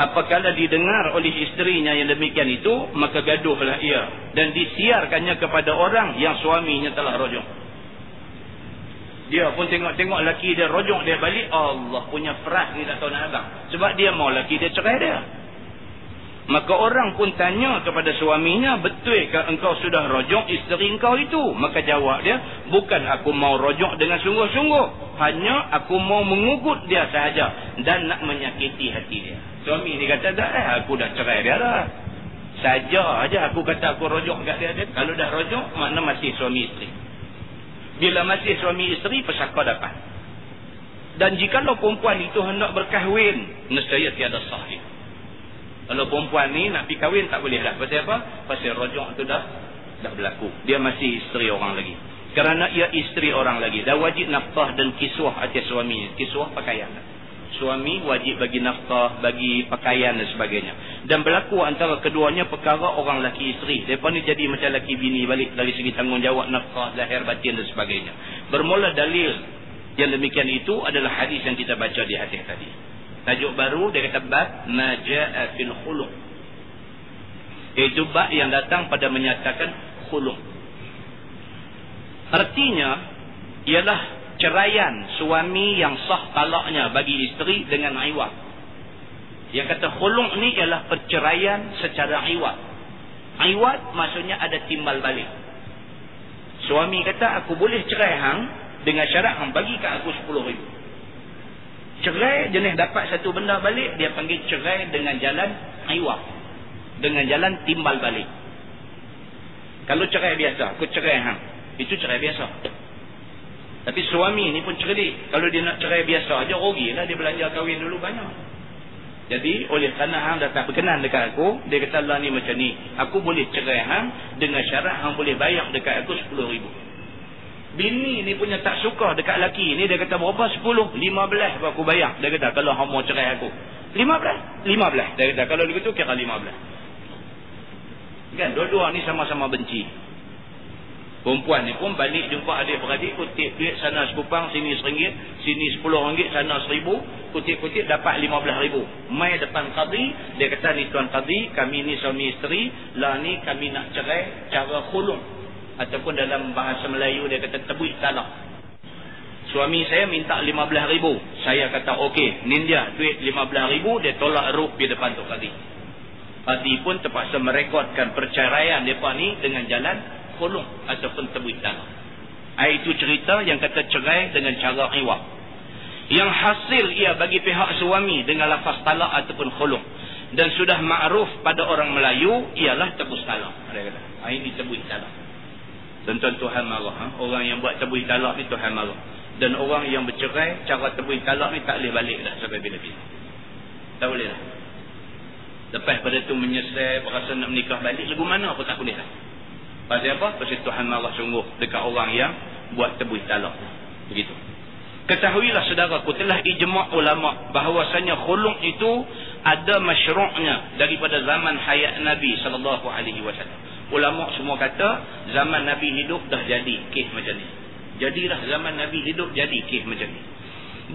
Apabila didengar oleh isterinya yang demikian itu, maka gaduhlah ia dan disiarkannya kepada orang yang suaminya telah rujuk. Dia pun tengok-tengok laki dia rujuk, dia balik. Allah punya peras ni tak tahu nak abang. Sebab dia mau laki dia cerai dia. Maka orang pun tanya kepada suaminya, betulkah engkau sudah rujuk isteri engkau itu? Maka jawab dia, bukan aku mau rujuk dengan sungguh-sungguh, hanya aku mau mengugut dia sahaja dan nak menyakiti hati dia. Suami ni kata, dah aku dah cerai dia dah. Saja aja aku kata aku rujuk kat dia. Kalau dah rujuk, makna masih suami isteri. Bila masih suami isteri, pesaka dapat. Dan jikalau perempuan itu hendak berkahwin, nescaya tiada sah dia. Kalau perempuan ni nak pergi kahwin, tak boleh dah. Pasal apa? Pasal rojok tu dah berlaku. Dia masih isteri orang lagi. Kerana ia isteri orang lagi. Dah wajib nafkah dan kiswah atas suami. Kiswah pakaian. Suami wajib bagi nafkah, bagi pakaian dan sebagainya. Dan berlaku antara keduanya perkara orang laki isteri. Mereka ni jadi macam laki bini balik dari segi tanggungjawab nafkah, zahir batin dan sebagainya. Bermula dalil yang demikian itu adalah hadis yang kita baca di hadis tadi. Tajuk baru dia kata bab ma jaa fil khulu'. Itu bab yang datang pada menyatakan khulu'. Artinya ialah ceraian suami yang sah talaknya bagi isteri dengan iwad. Yang kata khulu' ni ialah perceraian secara iwad. Iwad maksudnya ada timbal balik. Suami kata aku boleh cerai hang dengan syarat hang bagi kat aku 10,000. Cerai jenis dapat satu benda balik, dia panggil cerai dengan jalan iwad, dengan jalan timbal balik. Kalau cerai biasa, aku cerai hang, itu cerai biasa. Tapi suami ni pun cerdik. Kalau dia nak cerai biasa aja, rugilah dia belanja kahwin dulu banyak. Jadi oleh kerana hang dah tak berkenan dekat aku, dia kata Allah ni macam ni, aku boleh cerai hang dengan syarat hang boleh bayar dekat aku 10,000. Bini ni punya tak suka dekat laki ni, dia kata berapa? 10, 15 aku bayar. Dia kata kalau hang mau cerai aku 15, dia kata kalau begitu kira 15. Kan dua-dua ni sama-sama benci. Perempuan ni pun balik jumpa adik-beradik, kutip duit sana sekupang, sini RM1, sini RM10, sana RM1,000, kutip-kutip dapat RM15,000. Mai depan qadi, dia kata ni tuan qadi, kami ni suami isteri, lah ni kami nak cerai cara khulu'. Ataupun dalam bahasa Melayu dia kata tebuik talak. Suami saya minta RM15,000. Saya kata okey, ni dia duit RM15,000, dia tolak ruk di depan tu qadi. Qadi pun terpaksa merekodkan perceraian mereka ni dengan jalan khulu' ataupun tebuik talak. Itu cerita yang kata cerai dengan cara iwad. Yang hasil ia bagi pihak suami dengan lafaz talak ataupun khulu'. Dan sudah ma'ruf pada orang Melayu ialah tebus talak. Dia kata, ini tebuik talak. Tuan-tuan Tuhan marah. Orang yang buat tebuih talak ni Tuhan marah. Dan orang yang bercerai, cara tebuih talak ni tak boleh balik dah sampai bila-bila. Tak boleh dah. Lepas pada tu menyesal, berasa nak menikah balik, lagu mana pun tak boleh dah. Pasal apa? Pasal Tuhan marah sungguh dekat orang yang buat tebuih talak. Begitu. Ketahuilah saudaraku, telah ijma' ulama' bahawasanya khulu' itu ada masyru'nya daripada zaman hayat Nabi SAW. Ulama' semua kata zaman Nabi hidup dah jadi kes macam ni. Jadilah zaman Nabi hidup jadi kes macam ni.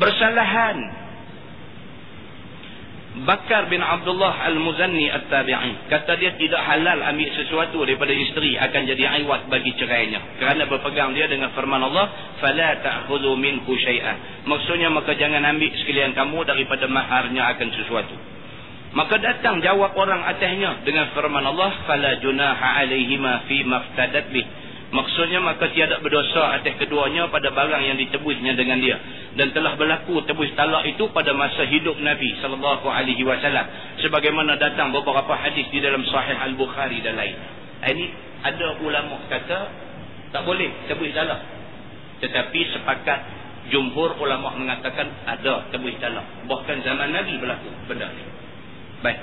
Bersalahan Bakar bin Abdullah Al-Muzanni At-Tabi'i kata dia tidak halal ambil sesuatu daripada isteri akan jadi iwad bagi cerainya, kerana berpegang dia dengan firman Allah, fala ta'khudhu minhu syai'an. Maksudnya maka jangan ambil sekalian kamu daripada maharnya akan sesuatu. Maka datang jawab orang atasnya dengan firman Allah, fala junaha alaihima fi maftadat bih. Maksudnya maka tiada berdosa atas keduanya pada barang yang ditebuisnya dengan dia. Dan telah berlaku tebuis talak itu pada masa hidup Nabi SAW. Sebagaimana datang beberapa hadis di dalam Sahih Al-Bukhari dan lain. Ini ada ulama kata tak boleh tebuis talak. Tetapi sepakat jumhur ulama mengatakan ada tebuis talak. Bahkan zaman Nabi berlaku benda ni. Baik.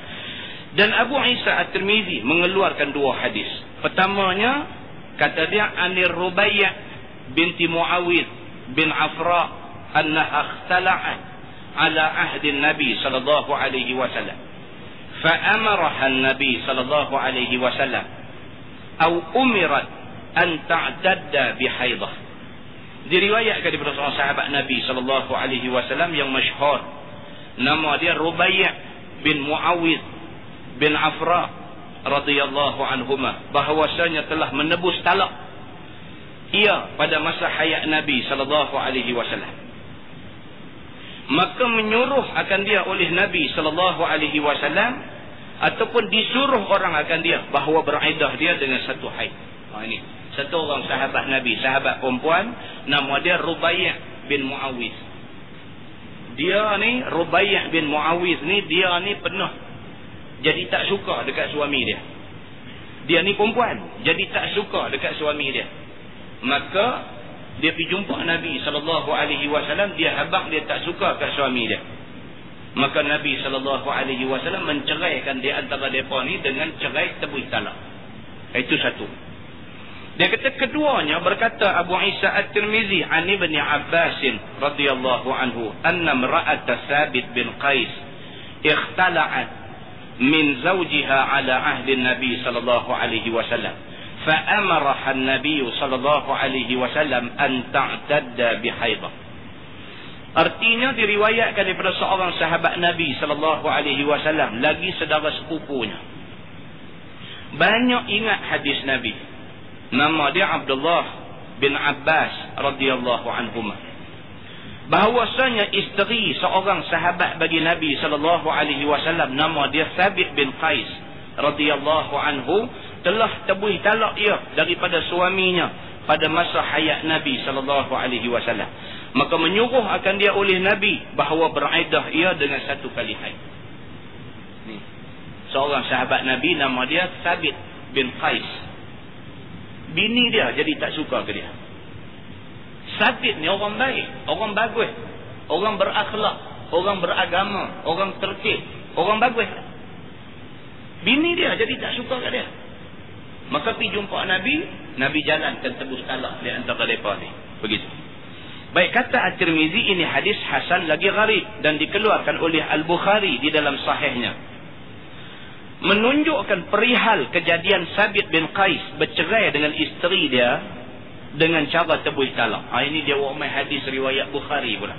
Dan Abu Isa At-Tirmizi mengeluarkan dua hadis. Pertamanya kata dia Anir Rubaiyah binti Muawid bin Afra annaha ikhtala'at ala ahdi Nabi sallallahu alaihi wasallam. Fa amaraha Nabi sallallahu alaihi wasallam atau umirat an ta'tadda bi haidah. Diriwayatkan daripada seorang sahabat Nabi sallallahu alaihi wasallam yang masyhur. Nama dia Rubaiyah bin Muawid bin Afra radhiyallahu anhuma, bahawasanya telah menebus talak ia pada masa hayat Nabi sallallahu alaihi wasallam. Maka menyuruh akan dia oleh Nabi sallallahu alaihi wasallam ataupun disuruh orang akan dia bahawa beriddah dia dengan satu haid. Ini satu orang sahabat Nabi, sahabat perempuan, nama dia Rubaiyah bin Muawid. Dia ni Rubaiyah bin Muawiz ni, dia ni pernah jadi tak suka dekat suami dia. Dia ni perempuan, jadi tak suka dekat suami dia. Maka dia pergi jumpa Nabi SAW, dia habaq, dia tak suka kat suami dia. Maka Nabi SAW menceraikan di antara mereka ni dengan cerai tebus talak. Itu satu. Dia kata keduanya, berkata Abu Isa At-Tirmizi an Ibn Abbas radhiyallahu anhu anna imra'at Thabit bin Qais ikhtala'at min zawjiha ala ahli Nabi sallallahu alaihi wasallam fa amaraha an-nabiy sallallahu alaihi wasallam an ta'tadda bihaidah. Artinya diriwayatkan daripada seorang sahabat Nabi sallallahu alaihi wasallam, lagi saudara sepupunya. Banyak ingat hadis Nabi. Nama dia Abdullah bin Abbas radhiyallahu anhuma. Bahawasanya isteri seorang sahabat bagi Nabi sallallahu alaihi wasallam, nama dia Thabit bin Qais radhiyallahu anhu, telah tebus talak ia daripada suaminya pada masa hayat Nabi sallallahu alaihi wasallam. Maka menyuruh akan dia oleh Nabi bahawa beriddah ia dengan satu kali haid. Ni. Seorang sahabat Nabi nama dia Thabit bin Qais. Bini dia jadi tak suka ke dia. Thabit ni orang baik, orang bagus, orang berakhlak, orang beragama, orang tertib, orang bagus. Bini dia jadi tak suka ke dia. Maka pergi jumpa Nabi, Nabi jalankan tebus talak di antara mereka ni. Begitu. Baik, kata At-Tirmizi, ini hadis hasan lagi gharib dan dikeluarkan oleh Al-Bukhari di dalam sahihnya. Menunjukkan perihal kejadian Thabit bin Qais bercerai dengan isteri dia dengan cara tebus talak. Ini dia umai hadis riwayat Bukhari pula.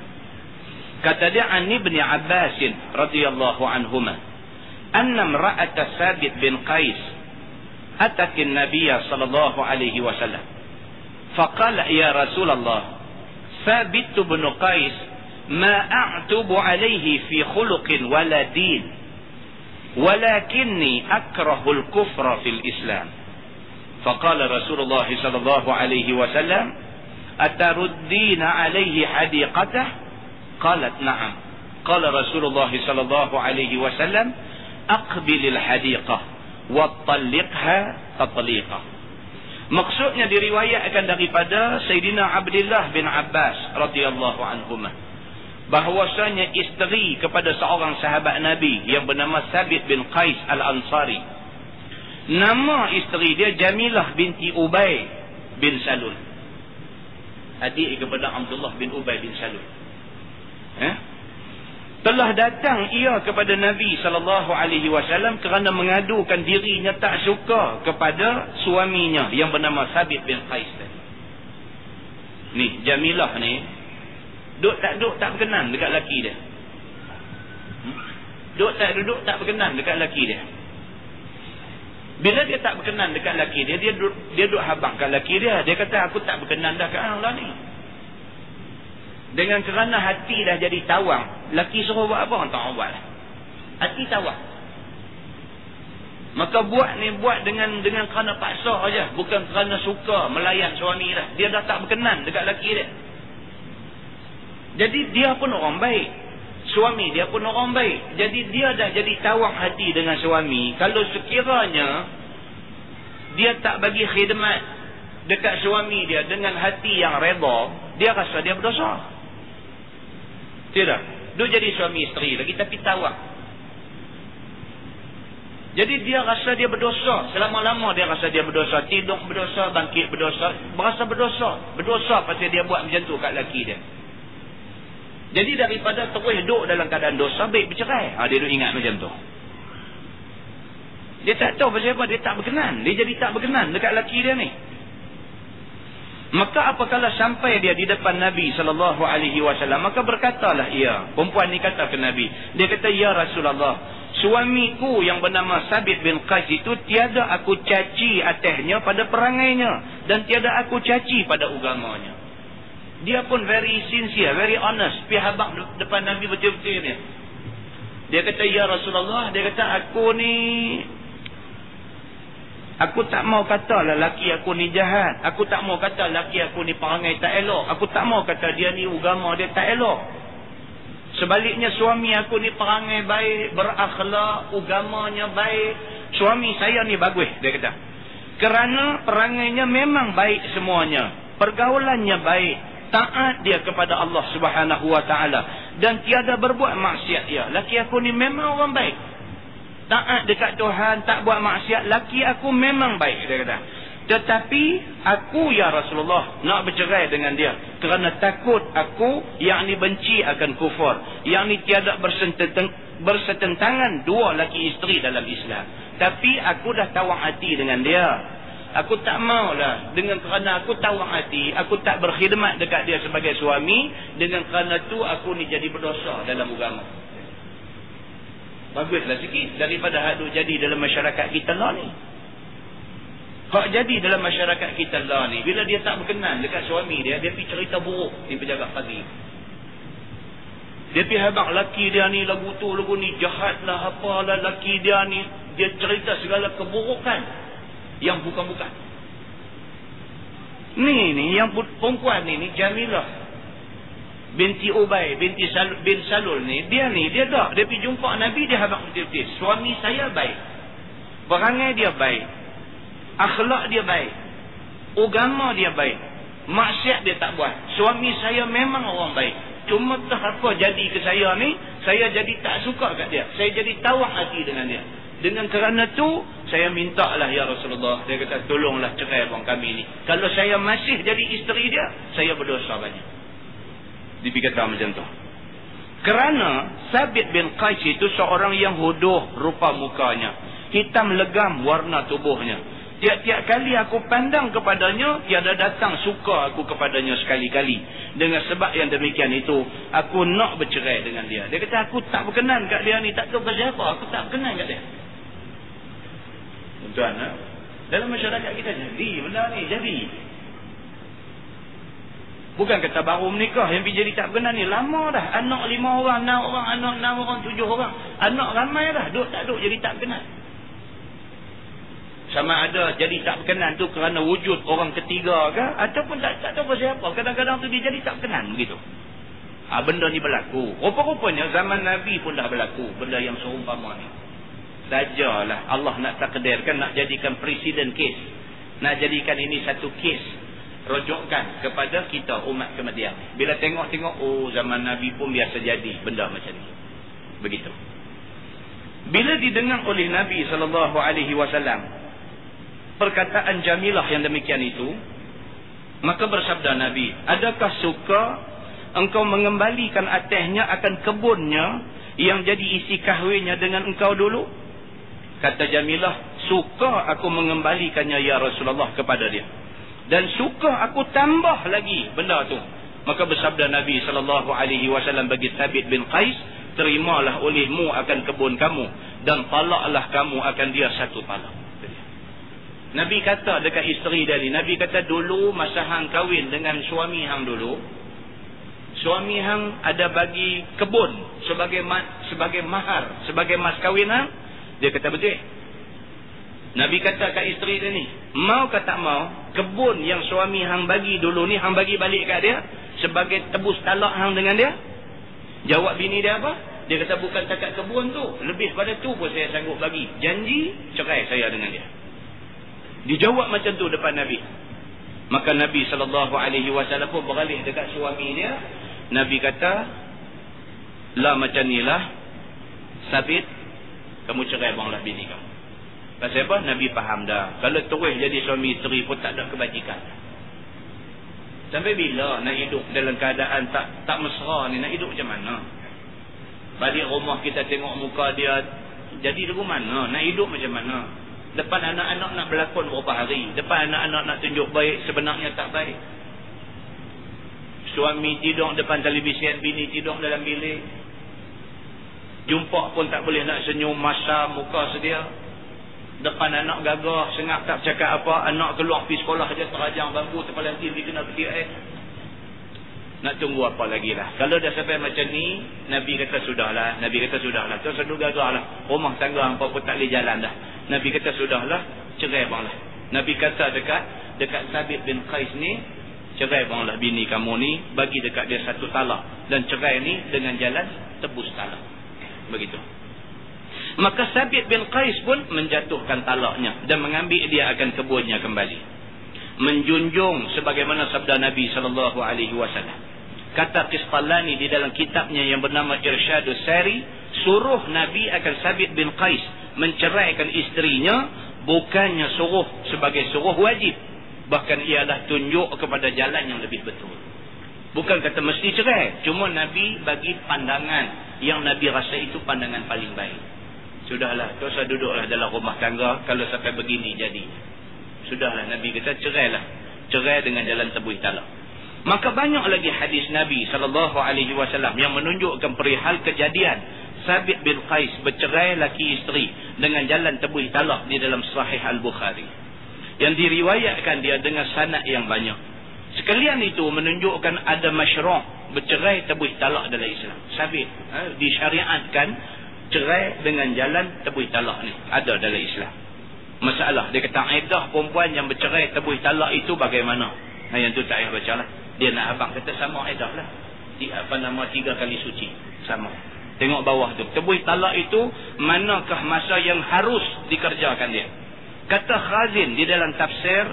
Kata dia an Ibn Abbas radhiyallahu anhuma anna imra'at Thabit bin Qais atat an-nabiy sallallahu alaihi wasallam faqala ya Rasulullah Thabit bin Qais ma a'tubu alayhi fi khuluqin wala din walakinni akrahu al-kufra fil Islam. Faqala Rasulullah sallallahu alaihi wasallam ataruddina alayhi hadiqatah? Qalat na'am. Qala Rasulullah sallallahu alaihi wasallam aqbilil hadiqah wa talliqha tatliqah. Maksudnya diriwayatkan daripada Sayyidina Abdullah bin Abbas radhiyallahu anhuma bahwasanya isteri kepada seorang sahabat Nabi yang bernama Thabit bin Qais Al-Ansari. Nama isteri dia Jamilah binti Ubay bin Salul. Adik kepada Abdullah bin Ubay bin Salul. Telah datang ia kepada Nabi SAW kerana mengadukan dirinya tak suka kepada suaminya yang bernama Thabit bin Qais. Ni Jamilah ni duduk tak berkenan dekat laki dia. Duduk tak berkenan dekat laki dia. Bila dia tak berkenan dekat laki dia, dia duduk habaq kat laki dia. Dia kata aku tak berkenan dah kat Allah ni. Dengan kerana hati dah jadi tawang, laki suruh buat apa, orang tak buat lah. Hati tawang. Maka buat dengan kerana paksa aja, bukan kerana suka melayan suami dah. Dia dah tak berkenan dekat laki dia. Jadi dia pun orang baik, suami dia pun orang baik. Jadi dia dah jadi tawang hati dengan suami. Kalau sekiranya dia tak bagi khidmat dekat suami dia dengan hati yang redha, dia rasa dia berdosa. Tidak. Dia jadi suami isteri lagi tapi tawak. Jadi dia rasa dia berdosa. Selama-lama dia rasa dia berdosa. Tidur berdosa, bangkit berdosa. Berasa berdosa. Berdosa pasal dia buat macam tu kat laki dia. Jadi daripada terus duduk dalam keadaan dosa, baik bercerai. Dia duduk ingat macam tu. Dia tak tahu pasal apa. Dia tak berkenan. Dia jadi tak berkenan dekat laki dia ni. Maka apabila sampai dia di depan Nabi SAW, maka berkatalah ia. Perempuan ni kata ke Nabi. Dia kata, ya Rasulullah, suamiku yang bernama Thabit bin Qais itu tiada aku caci atasnya pada perangainya. Dan tiada aku caci pada agamanya. Dia pun very sincere, very honest. Pergi habaq depan Nabi betul-betul ni. Dia kata, ya Rasulullah, dia kata aku tak mau kata lah laki aku ni jahat. Aku tak mau kata laki aku ni perangai tak elok. Aku tak mau kata dia ni agama dia tak elok. Sebaliknya suami aku ni perangai baik, berakhlak, agamanya baik. Suami saya ni bagus, dia kata. Kerana perangainya memang baik semuanya. pergaulannya baik, taat dia kepada Allah Subhanahu wa taala dan tiada berbuat maksiat dia. Laki aku ni memang orang baik. Taat dekat Tuhan, tak buat maksiat, laki aku memang baik, dia kata. Tetapi aku ya Rasulullah nak bercerai dengan dia kerana takut aku yakni benci akan kufur, yakni tiada bersetentangan dua laki isteri dalam Islam. Tapi aku dah tawang hati dengan dia. Aku tak maulah dengan kerana aku tawang hati, aku tak berkhidmat dekat dia sebagai suami, dengan kerana tu aku ni jadi berdosa dalam agama. Baguslah sikit daripada hak duk jadi dalam masyarakat kita lah ni. Hak jadi dalam masyarakat kita lah ni, bila dia tak berkenan dekat suami dia, dia pergi cerita buruk di penjaga pagi. Dia pergi habaq laki dia ni lagu tu lagu ni, jahat lah apalah laki dia ni, dia cerita segala keburukan yang bukan-bukan. Ni yang perempuan ni Jamilah binti Ubay binti bin Salul ni, dia pergi jumpa Nabi, dia habaq betul-betul, suami saya baik, perangai dia baik, akhlak dia baik, agama dia baik, maksiat dia tak buat, suami saya memang orang baik. Cuma tak apa jadi ke saya ni, saya jadi tak suka kat dia, saya jadi tawang hati dengan dia. Dengan kerana tu saya minta lah ya Rasulullah, dia kata tolonglah cerai abang kami ni. Kalau saya masih jadi isteri dia, saya berdosa banyak. Dia kata macam tu. Kerana Sabit bin Qais itu seorang yang hodoh rupa mukanya, hitam legam warna tubuhnya. Tiap-tiap kali aku pandang kepadanya, tiada datang suka aku kepadanya sekali-kali. Dengan sebab yang demikian itu, aku nak bercerai dengan dia. Dia kata aku tak berkenan kat dia ni, tak tahu pasal apa, aku tak berkenan kat dia. Tuan, dalam masyarakat kita jadi benda ni, jadi. Bukan kata baru menikah yang pergi jadi tak berkenan ni, lama dah. Anak 5 orang, 6 orang, anak 6 orang, 7 orang. Anak ramai dah, duk tak duk jadi tak berkenan. Sama ada jadi tak berkenan tu kerana wujud orang ketiga ke, ataupun tak tahu pasal apa. Kadang-kadang tu dia jadi tak berkenan begitu. Benda ni berlaku. Rupa-rupanya zaman Nabi pun dah berlaku benda yang seumpama ni. Sajalah Allah nak takdirkan, nak jadikan presiden kes, nak jadikan ini satu kes rujukan kepada kita umat kemudian. Bila tengok-tengok, oh zaman Nabi pun biasa jadi benda macam ni. Begitu. Bila didengar oleh Nabi SAW perkataan Jamilah yang demikian itu, maka bersabda Nabi, adakah suka engkau mengembalikan atasnya akan kebunnya yang jadi isi kahwinnya dengan engkau dulu? Kata Jamilah, suka aku mengembalikannya ya Rasulullah kepada dia, dan suka aku tambah lagi benda tu. Maka bersabda Nabi SAW bagi Sabit bin Qais, terimalah olehmu akan kebun kamu, dan talaklah kamu akan dia satu talak. Nabi kata dekat isteri dia ni, Nabi kata dulu masa hang kahwin dengan suami hang dulu, suami hang ada bagi kebun sebagai mahar, sebagai mas kahwin hang. Dia kata betul. Nabi kata kat isteri dia ni, mau ke tak mau, kebun yang suami hang bagi dulu ni, hang bagi balik kat dia sebagai tebus talak hang dengan dia. Jawab bini dia apa? Dia kata bukan takat kebun tu, lebih pada tu pun saya sanggup bagi. Janji cerai saya dengan dia. Dijawab macam tu depan Nabi. Maka Nabi SAW pun beralih dekat suami dia. Nabi kata, lah macam ni lah Sabit, kamu cerai banglah bini kamu. Pasal apa? Nabi faham dah, kalau terus jadi suami isteri pun tak ada kebajikan. Sampai bila nak hidup dalam keadaan tak mesra ni? Nak hidup macam mana? Balik rumah kita tengok muka dia, jadi lagu mana? Nak hidup macam mana? Depan anak-anak nak berlakon berapa hari, depan anak-anak nak tunjuk baik, sebenarnya tak baik. Suami tidur depan televisyen, bini tidur dalam bilik. Jumpa pun tak boleh nak senyum, masa muka sedia. Depan anak gagah, sengak tak cakap apa. Anak keluar pergi sekolah je, terajang bambu, terpelantin pergi kena petik air. Nak tunggu apa lagi lah. Kalau dah sampai macam ni, Nabi kata sudahlah. Nabi kata sudahlah. Terus sedul gagah lah. Rumah tangga hampa pun tak boleh jalan dah. Nabi kata sudahlah, cerai banglah. Nabi kata dekat Sabit bin Qais ni, cerai banglah bini kamu ni, bagi dekat dia satu talak. Dan cerai ni dengan jalan tebus talak. Begitu. Maka Sabit bin Qais pun menjatuhkan talaknya dan mengambil dia akan kebunnya kembali. menjunjung sebagaimana sabda Nabi SAW. Kata Qistalani di dalam kitabnya yang bernama Irsyadus Sari, suruh Nabi akan Sabit bin Qais menceraikan isterinya bukannya suruh sebagai suruh wajib, bahkan ialah tunjuk kepada jalan yang lebih betul. Bukan kata mesti cerai, cuma Nabi bagi pandangan yang Nabi rasa itu pandangan paling baik. Sudahlah, tak usah duduklah dalam rumah tangga kalau sampai begini jadi. Sudahlah, Nabi kata cerailah. Cerai dengan jalan tebuih talak. Maka banyak lagi hadis Nabi SAW yang menunjukkan perihal kejadian Sabit bin Qais bercerai laki isteri dengan jalan tebuih talak di dalam Sahih Al-Bukhari, yang diriwayatkan dia dengan sanad yang banyak. Sekalian itu menunjukkan ada masyru' bercerai tebuih talak dalam Islam. Sabit disyariatkan cerai dengan jalan tebuih talak ni ada dalam Islam. Masalah dia kata iddah perempuan yang bercerai tebuih talak itu bagaimana? Yang tu tak payah baca lah. Dia nak abang kata sama iddah lah. 3 kali suci sama. Tengok bawah tu. Tebuih talak itu manakah masa yang harus dikerjakan dia? Kata Khazin di dalam tafsir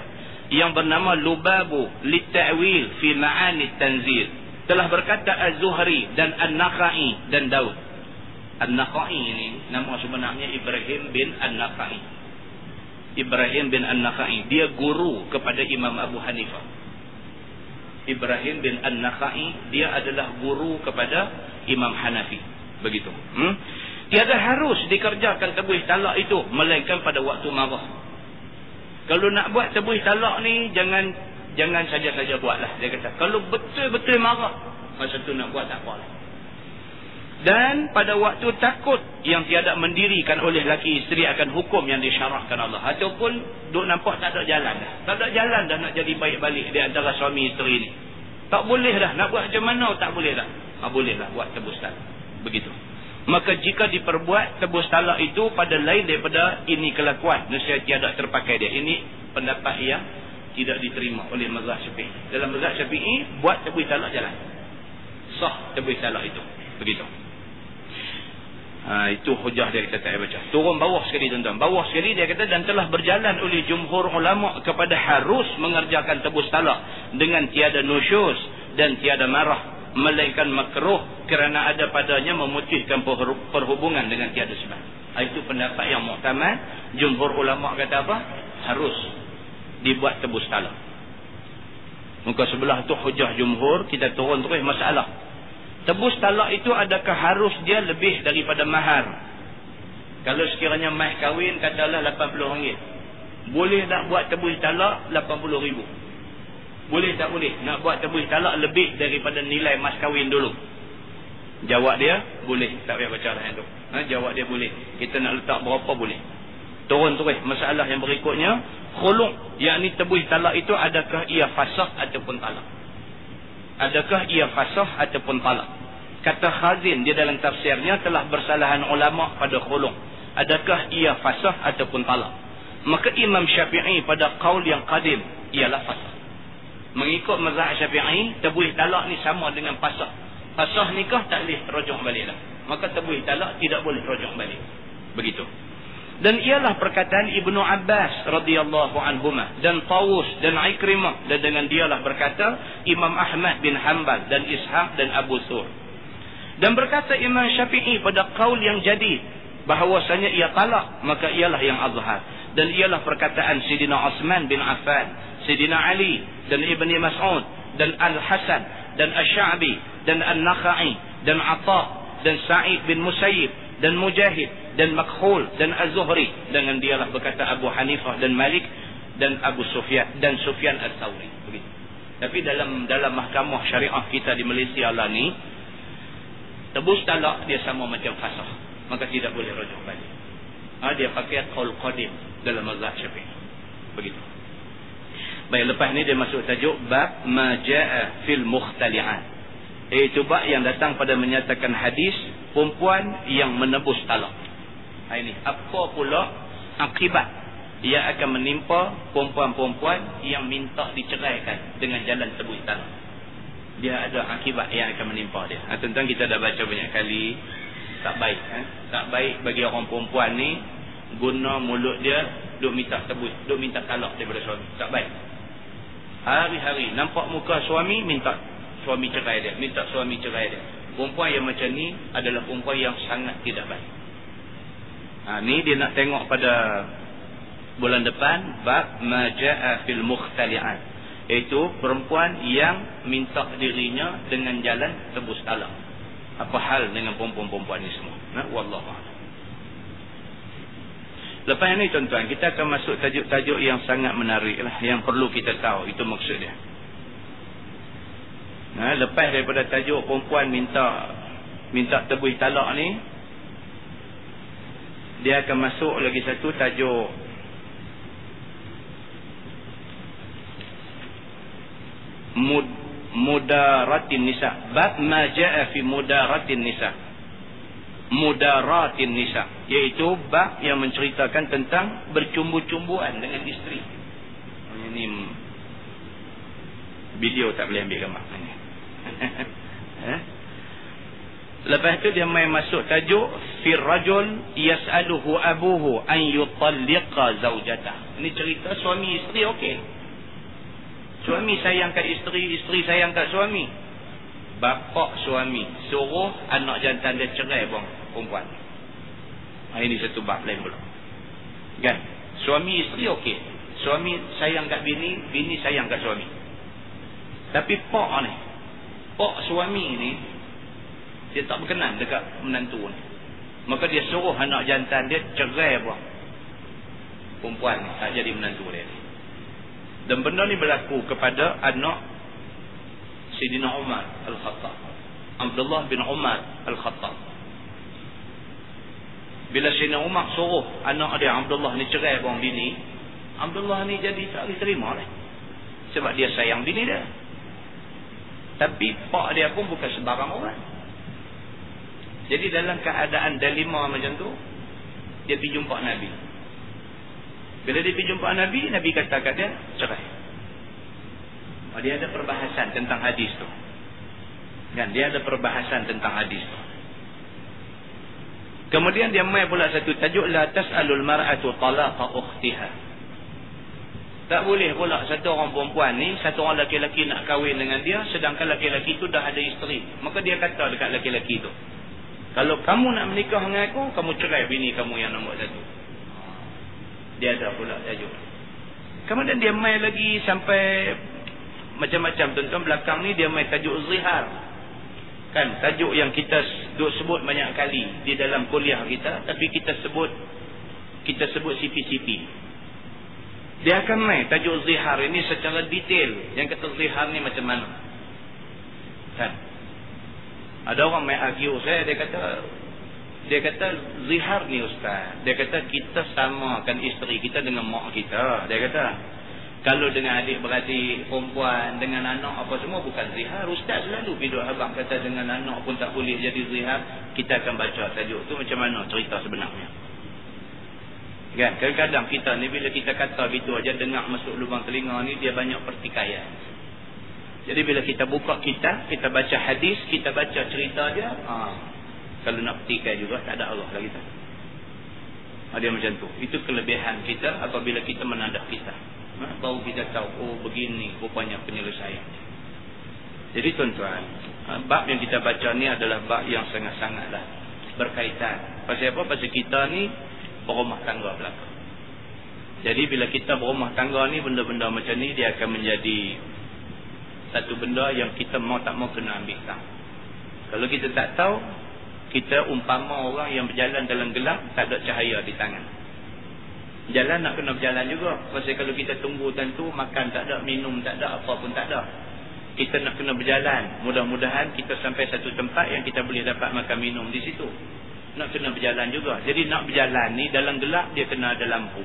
yang bernama Lubabu Litta'wil fi Ma'ani Tanzil, telah berkata Az-Zuhri dan An-Nakhai dan Daud. An-Nakhai ini nama sebenarnya Ibrahim bin An-Nakhai. Ibrahim bin An-Nakhai, dia guru kepada Imam Abu Hanifah. Ibrahim bin An-Nakhai, dia adalah guru kepada Imam Hanafi. Begitu. Tiada harus dikerjakan tebuih talak itu melainkan pada waktu marah. Kalau nak buat tebuih talak ni jangan saja-saja buatlah. Dia kata kalau betul-betul marah, masa tu nak buat tak apalah. Dan pada waktu takut yang tiada mendirikan oleh laki isteri akan hukum yang disyarahkan Allah, ataupun duk nampak tak ada jalan dah. Tak ada jalan dah nak jadi baik balik di antara suami isteri ni. Tak boleh dah. Nak buat macam mana tak boleh dah. Boleh lah buat tebus talak. Begitu. Maka jika diperbuat tebus talak itu pada lain daripada ini kelakuan, nescaya tiada terpakai dia. Ini pendapat yang tidak diterima oleh mazhab Syafi'i. Dalam mazhab Syafi'i, buat tebus talak jalan. Sah tebus talak itu. Begitu. Itu hujah dia kata tak baca. Turun bawah sekali tuan-tuan. Bawah sekali dia kata dan telah berjalan oleh jumhur ulama kepada harus mengerjakan tebus talak dengan tiada nusyuz dan tiada marah, melainkan makruh kerana ada padanya memutihkan perhubungan dengan tiada sebab. Itu pendapat yang muktamad. Jumhur ulama kata apa? Harus dibuat tebus talak. Muka sebelah tu hujah jumhur. Kita turun terus masalah. Tebus talak itu adakah harus dia lebih daripada mahar? Kalau sekiranya mas kahwin katalah RM80, boleh tak buat tebus talak RM80,000? Boleh tak boleh nak buat tebus talak lebih daripada nilai mas kahwin dulu? Jawab dia boleh. Tak payah baca dah yang tu. Jawab dia boleh. Kita nak letak berapa boleh. Turun terus masalah yang berikutnya, khulu', yakni tebus talak itu adakah ia fasakh ataupun talak? Adakah ia fasakh ataupun talak? Kata Khazin di dalam tafsirnya telah bersalahan ulama pada khulu'. Adakah ia fasakh ataupun talak? Maka Imam Syafi'i pada qaul yang qadim ialah fasakh. Mengikut mazhab Syafi'i, tebuih talak ni sama dengan fasakh. Fasakh nikah tak boleh rujuk balik dah. Maka tebuih talak tidak boleh rujuk balik. Begitu. Dan ialah perkataan Ibnu Abbas radhiyallahu anhuma dan Tawus dan Ikrimah, dan dengan dialah berkata Imam Ahmad bin Hanbal dan Ishaq dan Abu Thur. Dan berkata Imam Syafi'i pada qaul yang jadid bahawasanya ia talak, maka ialah yang azhar. Dan ialah perkataan Sidina Uthman bin Affan, Sidina Ali dan Ibni Mas'ud dan Al-Hasan dan Asy-Sya'bi dan An-Nakhai dan Atha dan Sa'id bin Musayyib dan Mujahid dan Makhul dan Az-Zuhri. Dengan dialah berkata Abu Hanifah dan Malik dan Abu Sufyan dan Sufyan Al-Thawri. Begitu. Tapi dalam mahkamah syariah kita di Malaysia lah ni, tebus talak dia sama macam fasakh, maka tidak boleh rujuk balik. Dia pakai qaul qadim dalam mazhab Syafi'i. Begitu. Baik, lepas ni dia masuk tajuk bab ma jaa fil mukhtali'at. Itu bab yang datang pada menyatakan hadis perempuan yang menebus talak. Ini apa pula akibat yang akan menimpa perempuan-perempuan yang minta diceraikan dengan jalan tebus talak. Dia ada akibat yang akan menimpa dia. Tentang kita dah baca banyak kali, tak baik. Tak baik bagi orang perempuan ni guna mulut dia duk minta tebus, duk minta talak daripada suami. Tak baik. Hari-hari nampak muka suami, minta suami cerai dia, minta suami cerai dia. Perempuan yang macam ni adalah perempuan yang sangat tidak baik. Ni dia nak tengok pada bulan depan, bab majaa fil mukhtali'at, iaitu perempuan yang minta dirinya dengan jalan tebus talak. Apa hal dengan perempuan-perempuan ni semua? Wallahu a'lam. Lepas ini tuan-tuan, kita akan masuk tajuk-tajuk yang sangat menarik lah, yang perlu kita tahu. Itu maksud dia. Lepas daripada tajuk perempuan minta tebus talak ni, dia akan masuk lagi satu tajuk mudaratin nisa. Bab ma jaa fi mudaratin nisa. Mudaratin nisa, iaitu bab yang menceritakan tentang bercumbu-cumbuan dengan isteri. Ini video tak boleh ambil gambar ni. Lepas tu dia main masuk tajuk fir rajul yas'aluhu abuhu an yutalliqa zawjatah. Ini cerita suami isteri, okey. Suami sayang kat isteri, isteri sayang kat suami. Bapa suami suruh anak jantan dia cerai perempuan. Ini satu bab lain pula. Kan? Suami isteri okey. Suami sayang kat bini, bini sayang kat suami. Tapi pak suami ni dia tak berkenan dekat menantu ni. Maka dia suruh anak jantan dia cerai perempuan ni, tak jadi menantu dia. Dan benda ni berlaku kepada anak Sayyidina Umar Al-Khattab, Abdullah bin Umar Al-Khattab. Bila Sayyidina Umar suruh anak dia Abdullah ni cerai orang bini, Abdullah ni jadi tak diterima lah. Sebab dia sayang bini dia. Tapi pak dia pun bukan sebarang orang. Jadi dalam keadaan dilema macam tu, dia pergi jumpa Nabi. Bila dia pergi jumpa Nabi, Nabi kata kat dia, cerai. Dia ada perbahasan tentang hadis tu. Kan? Dia ada perbahasan tentang hadis tu. Kemudian dia mai pula satu tajuk, la tas'alul mar'atu talaqa ukhtiha. Tak boleh pula satu orang perempuan ni, satu orang lelaki-lelaki nak kahwin dengan dia, sedangkan lelaki-lelaki tu dah ada isteri. Maka dia kata dekat lelaki-lelaki tu, kalau kamu nak menikah dengan aku, kamu cerai bini kamu yang nombor satu. Dia ada pula tajuk. Kemudian dia mai lagi sampai macam-macam. Tuan-tuan, belakang ni dia mai tajuk zihar. Kan, tajuk yang kita sebut banyak kali di dalam kuliah kita, tapi kita sebut CP-CP. Dia akan mai tajuk zihar ini secara detail. Yang kata zihar ni macam mana. Kan? Ada orang mai argue saya, dia kata zihar ni ustaz, dia kata kita samakan isteri kita dengan mak kita. Dia kata kalau dengan adik-beradik perempuan, dengan anak apa semua bukan zihar. Ustaz selalu video abang kata dengan anak pun tak boleh jadi zihar. Kita akan baca tajuk tu macam mana cerita sebenarnya. Kan, kadang-kadang kita ni bila kita kata gitu aja, dengar masuk lubang telinga ni, dia banyak pertikaian. Jadi bila kita buka kitab, kita baca hadis, kita baca cerita dia, kalau nak petikai juga tak ada Allah lah kita. Dia macam tu. Itu kelebihan kita apabila kita menadah kita. Baru kita tahu, oh begini rupanya penyelesaian. Jadi tuan-tuan, bab yang kita baca ni adalah bab yang sangat-sangatlah berkaitan. Pasal apa? Pasal kita ni berumah tangga belaka. Jadi bila kita berumah tangga ni, benda-benda macam ni dia akan menjadi satu benda yang kita mau tak mau kena ambil tahu. Kalau kita tak tahu, kita umpama orang yang berjalan dalam gelap, tak ada cahaya di tangan. Jalan nak kena berjalan juga. Pasal kalau kita tunggu tentu, makan tak ada, minum tak ada, apa pun tak ada. Kita nak kena berjalan. Mudah-mudahan kita sampai satu tempat yang kita boleh dapat makan minum di situ. Nak kena berjalan juga. Jadi nak berjalan ni dalam gelap, dia kena ada lampu.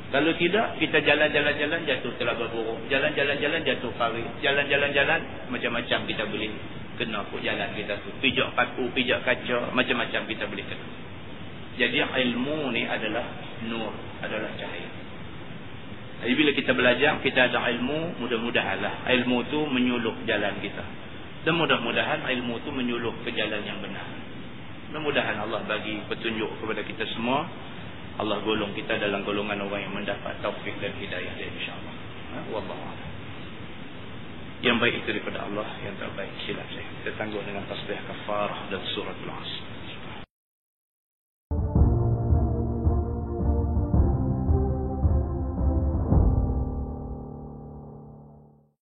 Kalau tidak, kita jalan-jalan-jalan jatuh telaga buruk. Jalan-jalan-jalan jatuh parit. Jalan-jalan-jalan macam-macam kita boleh kena pun jalan kita tu. Pijak paku, pijak kaca, macam-macam kita boleh kena. Jadi ilmu ni adalah nur, adalah cahaya. Jadi bila kita belajar, kita ada ilmu, mudah-mudahanlah ilmu tu menyuluh jalan kita. Dan mudah-mudahan ilmu tu menyuluh ke jalan yang benar. Mudah-mudahan Allah bagi petunjuk kepada kita semua. Allah golong kita dalam golongan orang yang mendapat taufik dan hidayah dia, insya-Allah. Wallahu a'lam. Yang baik itu daripada Allah, yang tak baik silap saya. Kita tangguh dengan tasbih kafarah dan surah Al-Asr.